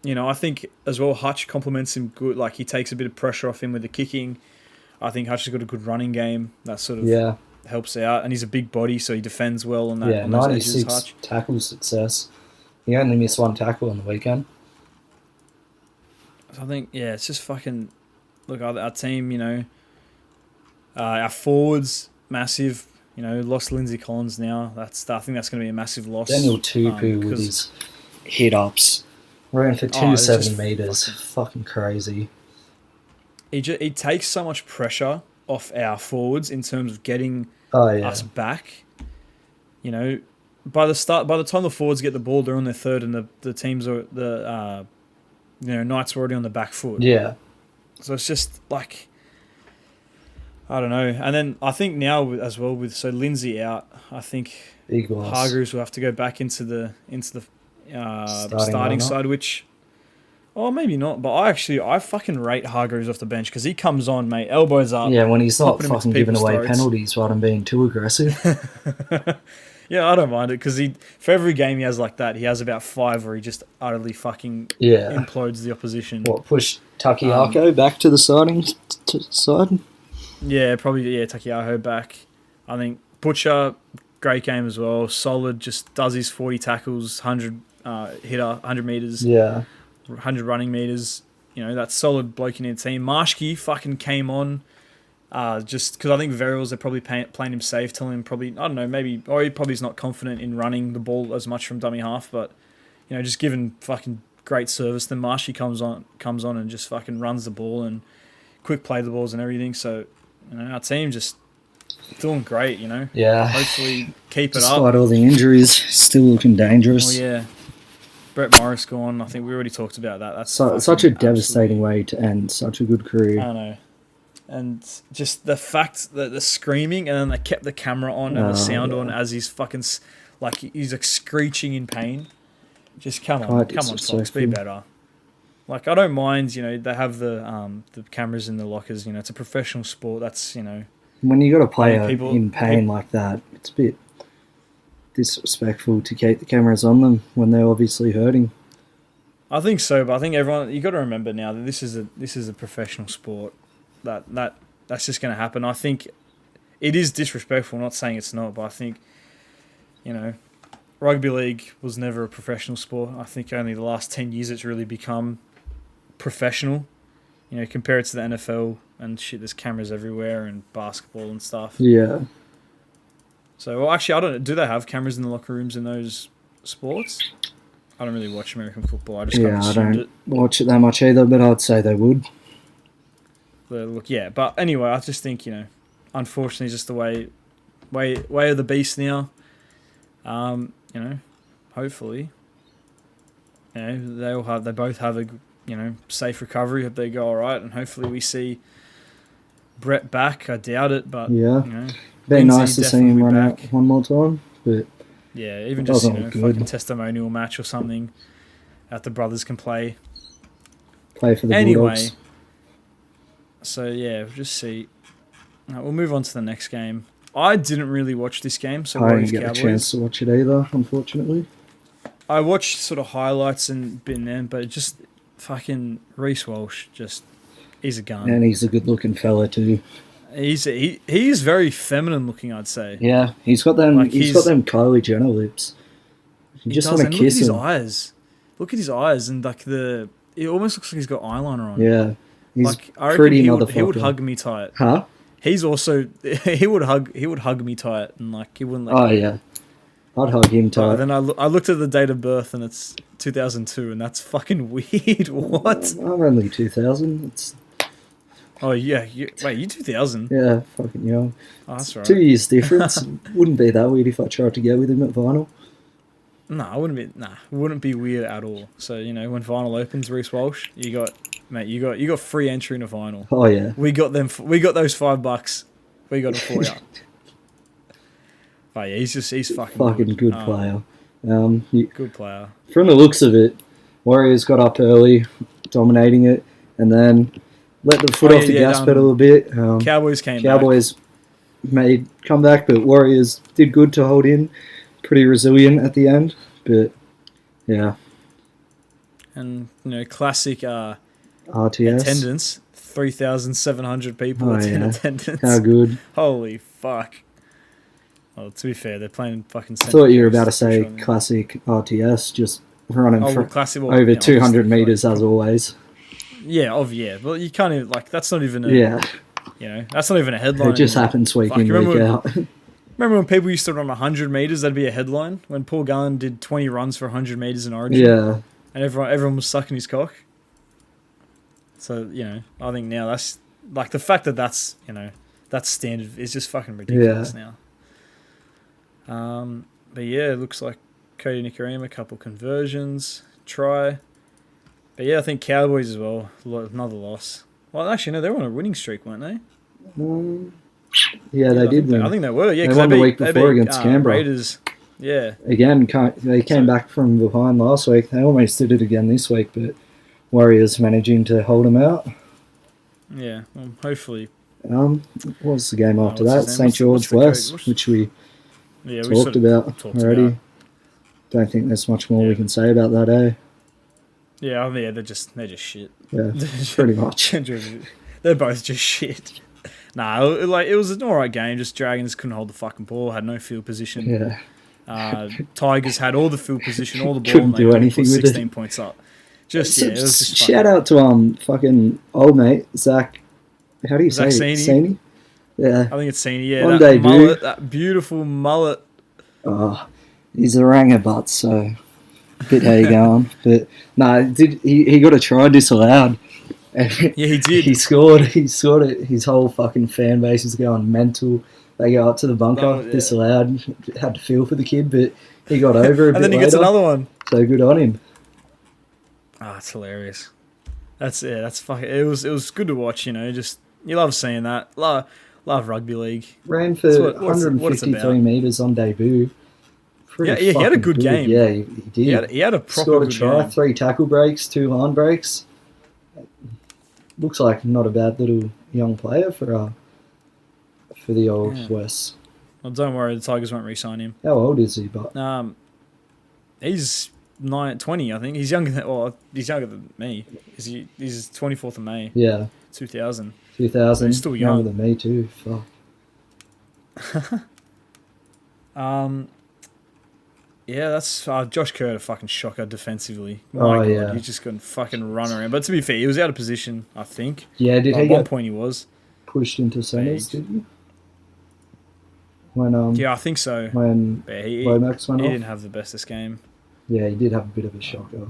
I think as well Hutch complements him good. Like he takes a bit of pressure off him with the kicking. I think Hutch has got a good running game that sort of helps out, and he's a big body, so he defends well on that. Yeah, on those 96 edges, Hutch. tackle success. He only missed 1 tackle on the weekend. So I think, it's just fucking... Look, our team, our forwards, massive. Lost Lindsay Collins now. I think that's going to be a massive loss. Daniel Tupu with his hit-ups. Ran for 270 metres. Fucking crazy. He takes so much pressure off our forwards in terms of getting us back. By the time the forwards get the ball, they're on their third, and the teams are Knights are already on the back foot. Yeah. So it's just like, I don't know. And then I think now as well with Lindsay out, I think Big loss. Hargreaves will have to go back into the starting side, which, maybe not. But I fucking rate Hargreaves off the bench because he comes on, mate, elbows up. Yeah, when he's not fucking giving away throats. penalties rather than being too aggressive. Yeah, I don't mind it because for every game he has like that, he has about 5 where he just utterly fucking implodes the opposition. What, push Takiako back to the starting side? Yeah, probably, Takiaho back. I think Butcher, great game as well. Solid, just does his 40 tackles, 100 hitter, 100 metres. Yeah. 100 running metres. That solid bloke in their team. Marshke fucking came on. Just because I think Verrills, they're probably playing him safe, telling him probably, I don't know, maybe, or he probably is not confident in running the ball as much from dummy half, but, just given fucking great service, then Marshy comes on and just fucking runs the ball and quick play the balls and everything, so, our team just doing great, Yeah. Hopefully keep it up. Despite all the injuries, still looking dangerous. Oh, yeah. Brett Morris gone, I think we already talked about that. That's such a devastating way to end such a good career. I know. And just the fact that the screaming, and then they kept the camera on and the sound on as he's fucking, he's like screeching in pain. Just come on, Fox, be better. Like, I don't mind, they have the cameras in the lockers, it's a professional sport. That's, When you got a player in pain like that, it's a bit disrespectful to keep the cameras on them when they're obviously hurting. I think so, but I think everyone, you got to remember now that this is a professional sport. That's just going to happen. I think it is disrespectful. I'm not saying it's not, but I think, rugby league was never a professional sport. I think only the last 10 years it's really become professional. Compare it to the NFL and shit. There's cameras everywhere and basketball and stuff. Yeah. So, well, actually, I don't. Do they have cameras in the locker rooms in those sports? I don't really watch American football. I just kind of assumed it. Watch it that much either, but I'd say they would. Look, yeah, but anyway, I just think unfortunately, just the way of the beast now. Hopefully, they both have a safe recovery. Hope they go all right, and hopefully we see Brett back. I doubt it, but be nice to see him run out one more time. But yeah, even just fucking testimonial match or something that the brothers can play for the Bulldogs. So, yeah, we'll just see. We'll move on to the next game. I didn't really watch this game, so I didn't get a chance to watch it either, unfortunately. I watched sort of highlights and been there, but just fucking Reece Walsh, he's a gun. And he's a good-looking fella too. He is very feminine looking, I'd say. Yeah, he's got them. He's got them Kylie Jenner lips. You just want to kiss him. Look at his eyes and like the it almost looks like he's got eyeliner on. Yeah. He's Like I reckon pretty he motherfucker. would hug me tight. Huh? He's also he would hug me tight and like he wouldn't let Oh, go. yeah. I'd hug him But tight. then I looked at the date of birth and it's 2002 and that's fucking weird. What? I'm only 2000. It's, Oh yeah, wait, you 2000? yeah, fucking young. Oh, that's right. 2 years difference. Wouldn't be that weird if I tried to get with him at vinyl. It wouldn't be weird at all. So you know when vinyl opens, Reece Walsh, you got free entry into vinyl. Oh, yeah. We got them. We got those $5. We got it for you. But yeah, he's fucking Good player. Good player. From the looks of it, Warriors got up early, dominating it, and then let the foot off the gas pedal a bit. Cowboys came back. Cowboys made comeback, but Warriors did good to hold in. Pretty resilient at the end, but yeah. And you know, classic RTS. attendance. 3,700 people in attendance. How good. Holy fuck. Well, to be fair, they're playing fucking... I thought you were about to say classic RTS, just running for over 200 metres as always. Yeah, well, you can't even... Like, that's not even a... Yeah. You know, that's not even a headline. It just happens week in, week out. Remember when people used to run 100 metres, that'd be a headline? When Paul Gallen did 20 runs for 100 metres in Origin? Yeah. And everyone was sucking his cock? So, you know, I think now that's... Like, the fact that that's, you know, that's standard is just fucking ridiculous now. But yeah, it looks like Cody Nicarima, a couple conversions, try. But yeah, I think Cowboys as well, another loss. Well, actually, no, they were on a winning streak, weren't they? Yeah, they did win. I think they were, yeah. They won the week before against Canberra. Raiders, yeah. Again, they came back from behind last week. They almost did it again this week, but Warriors managing to hold them out. Yeah, well, hopefully. What was the game after that? St. George West, which we talked about already. Don't think there's much more we can say about that, eh? Yeah, I mean, they're just shit. Yeah, pretty much. They're both just shit. Nah, it was an alright game. Just Dragons couldn't hold the fucking ball, had no field position. Yeah. Tigers had all the field position, all the ball, couldn't and do anything with 16 it. points up. Just it was just shout out to fucking old mate Zach. How do you say it? Sini? Yeah. I think it's Sini. Yeah, One that day, mullet, that beautiful mullet. Oh, he's a ranger butt, so a bit how you going. But no, he got a try disallowed. And yeah, he did. He scored it. His whole fucking fan base is going mental. They go up to the bunker, disallowed. Had to feel for the kid, but he got over it. And then he gets another one. So good on him. Ah, it's hilarious. That's fucking. It was good to watch. You know, just you love seeing that. Love rugby league. Ran for 153 metres on debut. Yeah, he had a good game. Yeah, he did. He had a proper scored a good try, game. 3 tackle breaks, 2 line breaks. Looks like not a bad little young player for the old West. Well, don't worry, the Tigers won't re-sign him. How old is he? But he's 20, I think. He's younger than me. He's 24th of May. Yeah. 2000. 2000. He's still young. Younger than me too. Fuck. Yeah, that's Josh Kerr, a fucking shocker defensively. My God, yeah. He's just going to fucking run around. But to be fair, he was out of position, I think. Yeah, did he at get one point he was pushed into centres, did he? When yeah, I think so. When Lomax went off? He didn't have the bestest game. Yeah, he did have a bit of a shocker.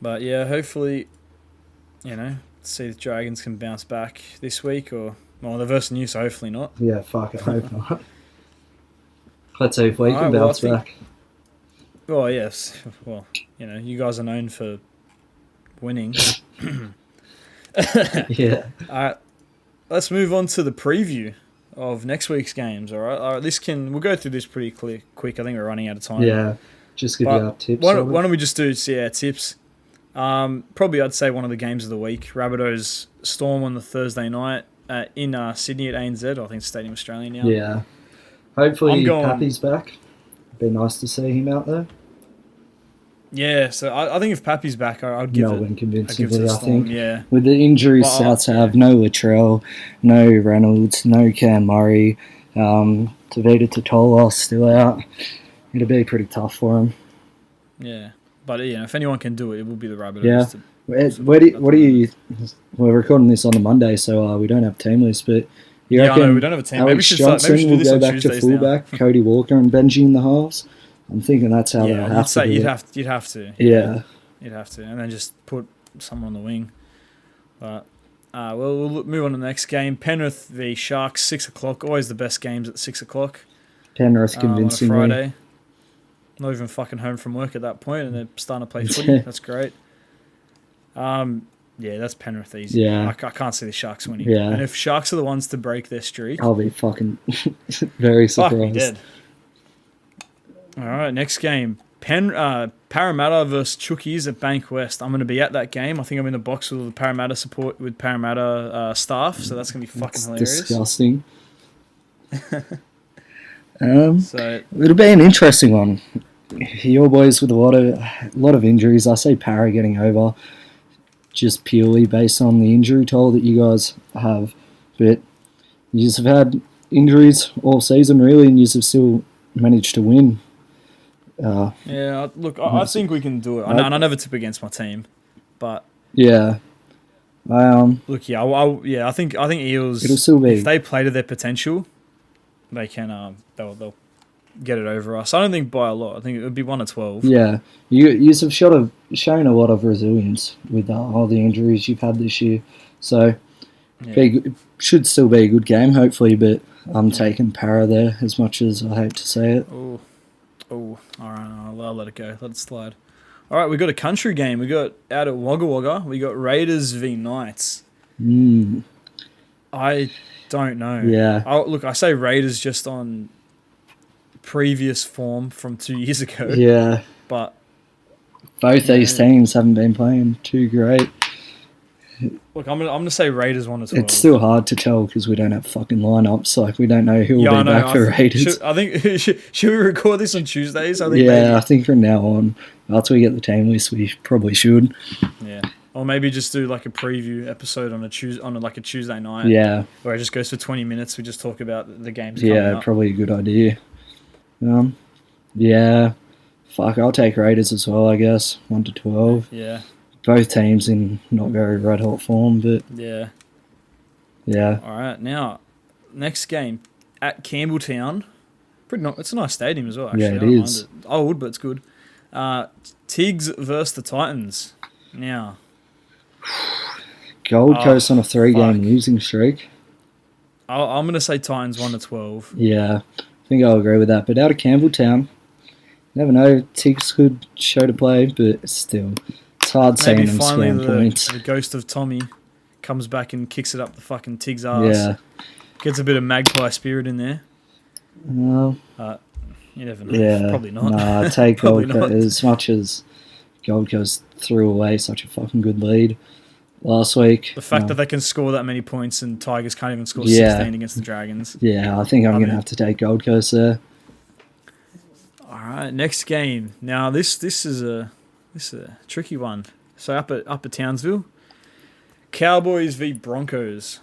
But yeah, hopefully, see the Dragons can bounce back this week, or they're versus New, so hopefully not. Yeah, fuck, I hope not. Let's see if we can bounce back. Well, yes. Well, you guys are known for winning. Yeah. All right, let's move on to the preview of next week's games. All right. We'll go through this pretty quick. I think we're running out of time. Yeah. Just give you our tips. Why don't we just do our tips? Probably I'd say one of the games of the week. Rabbitohs Storm on the Thursday night in Sydney at ANZ. I think it's Stadium Australia now. Yeah. Hopefully Pappy's back. It'd be nice to see him out there. Yeah, so I think if Pappy's back, I'd give Melbourne convincingly, I think. Yeah. With the injuries Souths have, no Latrell, no Reynolds, no Cam Murray, Tavita Totola still out. It'll be pretty tough for him. Yeah. But if anyone can do it, it will be the Rabbitohs. Yeah. What do you? We're recording this on the Monday, so we don't have team list. But you reckon I know we don't have a team. Alex Johnson will go back to fullback, Cody Walker and Benji in the halves? I'm thinking that's how they'll have to do you'd it. have to. Yeah. You'd have to, and then just put someone on the wing. But we'll move on to the next game. Penrith v Sharks, 6:00. Always the best games at 6:00. Penrith convincingly. On a Friday. Not even fucking home from work at that point, and they're starting to play footy. That's great. Yeah, that's Penrith easy. Yeah. I can't see the Sharks winning. Yeah. And if Sharks are the ones to break their streak, I'll be fucking very surprised. fuck me dead. All right, next game. Parramatta versus Chookies at Bank West. I'm going to be at that game. I think I'm in the box with the Parramatta support with Parramatta staff, so that's going to be fucking hilarious. Disgusting. So it'll be an interesting one. Your boys with a lot of injuries. I say Para getting over, just purely based on the injury toll that you guys have. But you just have had injuries all season, really, and you have still managed to win. Yeah, look, I think we can do it. I never tip against my team, but yeah, look, I think Eels. It'll still be, if they play to their potential, they can. They'll get it over us. I don't think by a lot. I think it would be 1-12. Yeah, you have shown a lot of resilience with all the injuries you've had this year. So it should still be a good game, hopefully. But I'm taking Para there, as much as I hate to say it. Oh, all right. I'll let it go. Let it slide. All right, we got a country game. We got out at Wagga Wagga. We got Raiders v Knights. I don't know. Yeah. I say Raiders just on previous form from 2 years ago. Yeah. But both these teams haven't been playing too great. Look, I'm gonna say Raiders 1-12. It's still hard to tell because we don't have fucking lineups. Like, we don't know who will be back for Raiders. Should we record this on Tuesdays? I think from now on, after we get the team list, we probably should. Yeah. Or maybe just do like a preview episode on a Tuesday night. Yeah. Where it just goes for 20 minutes. We just talk about the games. Yeah, probably a good idea. Yeah. Fuck, I'll take Raiders as well, I guess. 1-12. Yeah. Both teams in not very red hot form, but yeah. All right, now next game at Campbelltown. It's a nice stadium as well. Actually, yeah, it is. Old, but it's good. Tigs versus the Titans. Now, Gold Coast on a 3-game losing streak. I'm gonna say Titans 1-12. Yeah, I think I'll agree with that. But out of Campbelltown, never know. Tigs could show to play, but still. It's hard seeing them scoring points. The ghost of Tommy comes back and kicks it up the fucking Tig's ass. Yeah. Gets a bit of magpie spirit in there. No. You never know. Yeah. Probably not. Nah, take Gold Coast. As much as Gold Coast threw away such a fucking good lead last week. The fact that they can score that many points and Tigers can't even score 16 against the Dragons. Yeah, I think I'm going to have to take Gold Coast there. All right, next game. Now, this is a tricky one. So up at Townsville, Cowboys v Broncos.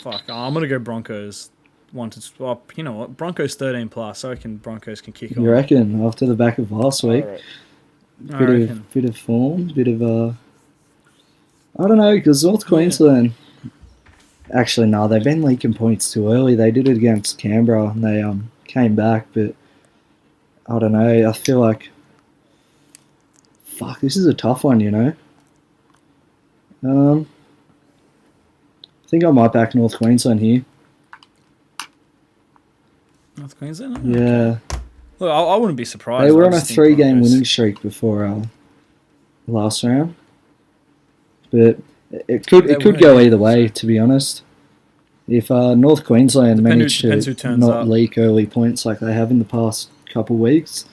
Fuck, I'm gonna go Broncos. You know what? Broncos 13 plus. I reckon Broncos can kick on. You reckon after the back of last week? Bit of form, bit of I don't know, because North Queensland. Actually, no, they've been leaking points too early. They did it against Canberra and they came back, but I don't know. I feel like this is a tough one, you know. I think I might back North Queensland here. North Queensland? Oh, yeah. Okay. Look, I wouldn't be surprised. They were on a 3-game winning streak before last round. But it could go either way, to be honest. If North Queensland managed to not leak early points like they have in the past couple of weeks,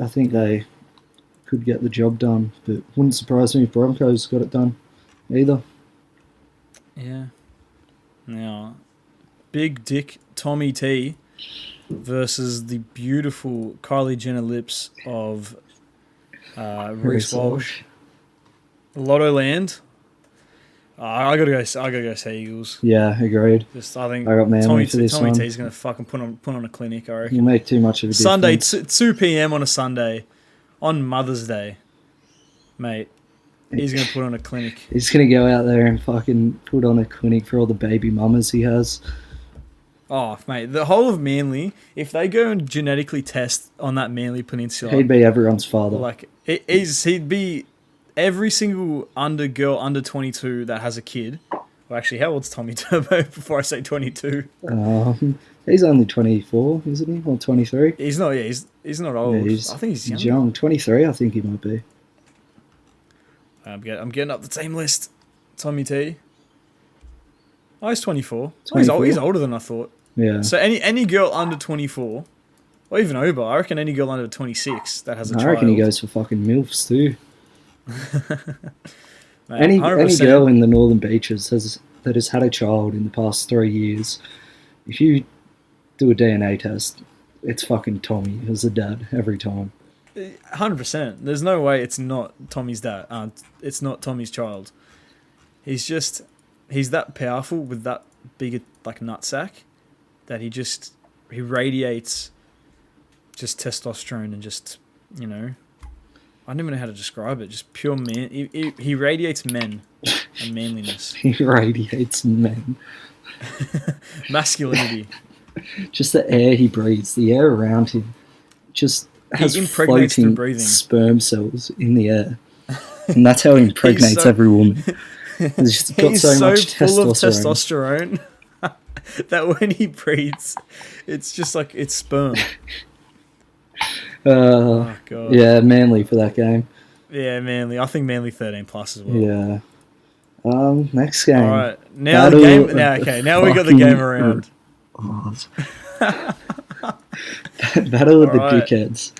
I think they could get the job done. But wouldn't surprise me if Broncos got it done either. Yeah. Now, Big Dick Tommy T versus the beautiful Kylie Jenner lips of Reece Walsh. Lotto Land. I gotta go say Eagles. Yeah, agreed. I think I got Manly for this Tommy one. T's gonna fucking put on a clinic. I reckon. You make too much of a Sunday, difference. 2 p.m. on a Sunday. on Mother's Day, mate, he's going to put on a clinic. He's going to go out there and fucking put on a clinic for all the baby mamas he has. Oh, mate, the whole of Manly, if they go and genetically test on that Manly Peninsula... He'd be everyone's father. Like, he'd be every single girl under 22 that has a kid. Well, actually, how old's Tommy Turbo before I say 22? He's only 24, isn't he? Or 23? He's not, yeah, he's not old. Yeah, I think he's young. 23, I think he might be. I'm getting up the team list. Tommy T. Oh, he's 24. 24? Oh, he's older than I thought. Yeah. So any girl under 24, or even over, I reckon any girl under 26 that has a child. I reckon he goes for fucking MILFs too. Mate, any 100%. girl in the Northern Beaches that has had a child in the past 3 years, if you do a DNA test, it's fucking Tommy as a dad every time. 100%. There's no way it's not Tommy's dad. It's not Tommy's child. He's that powerful with that big like nutsack that he radiates just testosterone and just, you know, I don't even know how to describe it. Just pure man. He radiates men and manliness. He radiates men. Masculinity. Just the air he breathes, the air around him, just has impregnates through floating breathing. sperm cells in the air. And that's how he impregnates every woman. He's got He's so much full of testosterone. that when he breathes, it's just like it's sperm. Oh, God. Yeah, Manly for that game. Yeah, Manly. I think Manly 13 plus as well. Yeah. Next game. All right. Now the game. Now we got the game around. Battle of the All right. dickheads.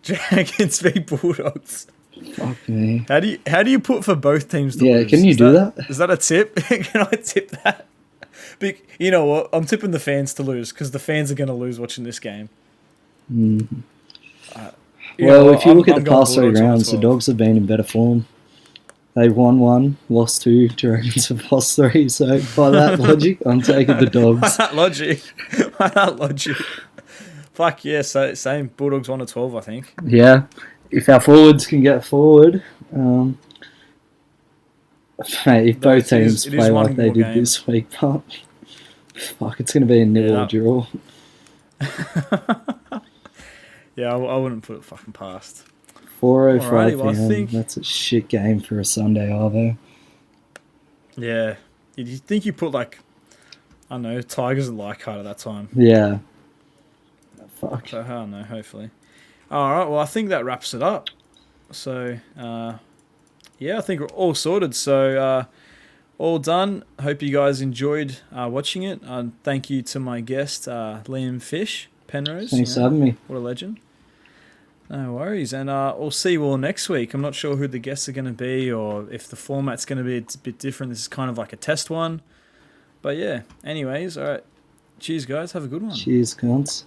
Dragons v Bulldogs. Fuck me. How do you put for both teams to Yeah, lose? can you do that? Is that a tip? Can I tip that? You know what? I'm tipping the fans to lose because the fans are going to lose watching this game. Mm. Well, If you look at I'm the going past 3 Bulldogs rounds, the 1-12. Dogs have been in better form. They've won 1, lost 2, Dragons have lost 3. So by that logic, I'm taking the Dogs. By that logic. Fuck yeah, so same. Bulldogs 1-12, I think. Yeah. If our forwards can get forward, mate, if both teams play one like they more did game. this week, but fuck, it's going to be a nil or draw. Yeah, I wouldn't put it fucking past. 4:05 Alrighty, well, I PM. think- That's a shit game for a Sunday, Arvo. Yeah. You think you put like, I don't know, Tigers and Leichhardt at that time. Yeah. Fuck. So I don't know, hopefully. Alright, well I think that wraps it up. So, yeah, I think we're all sorted. So, all done. Hope you guys enjoyed watching it. Thank you to my guest, Liam Fish, Penrose. Thanks for having me. What a legend. No worries. And we'll see you all next week. I'm not sure who the guests are going to be or if the format's going to be a bit different. This is kind of like a test one. But yeah, anyways, all right. Cheers, guys. Have a good one. Cheers, cunts.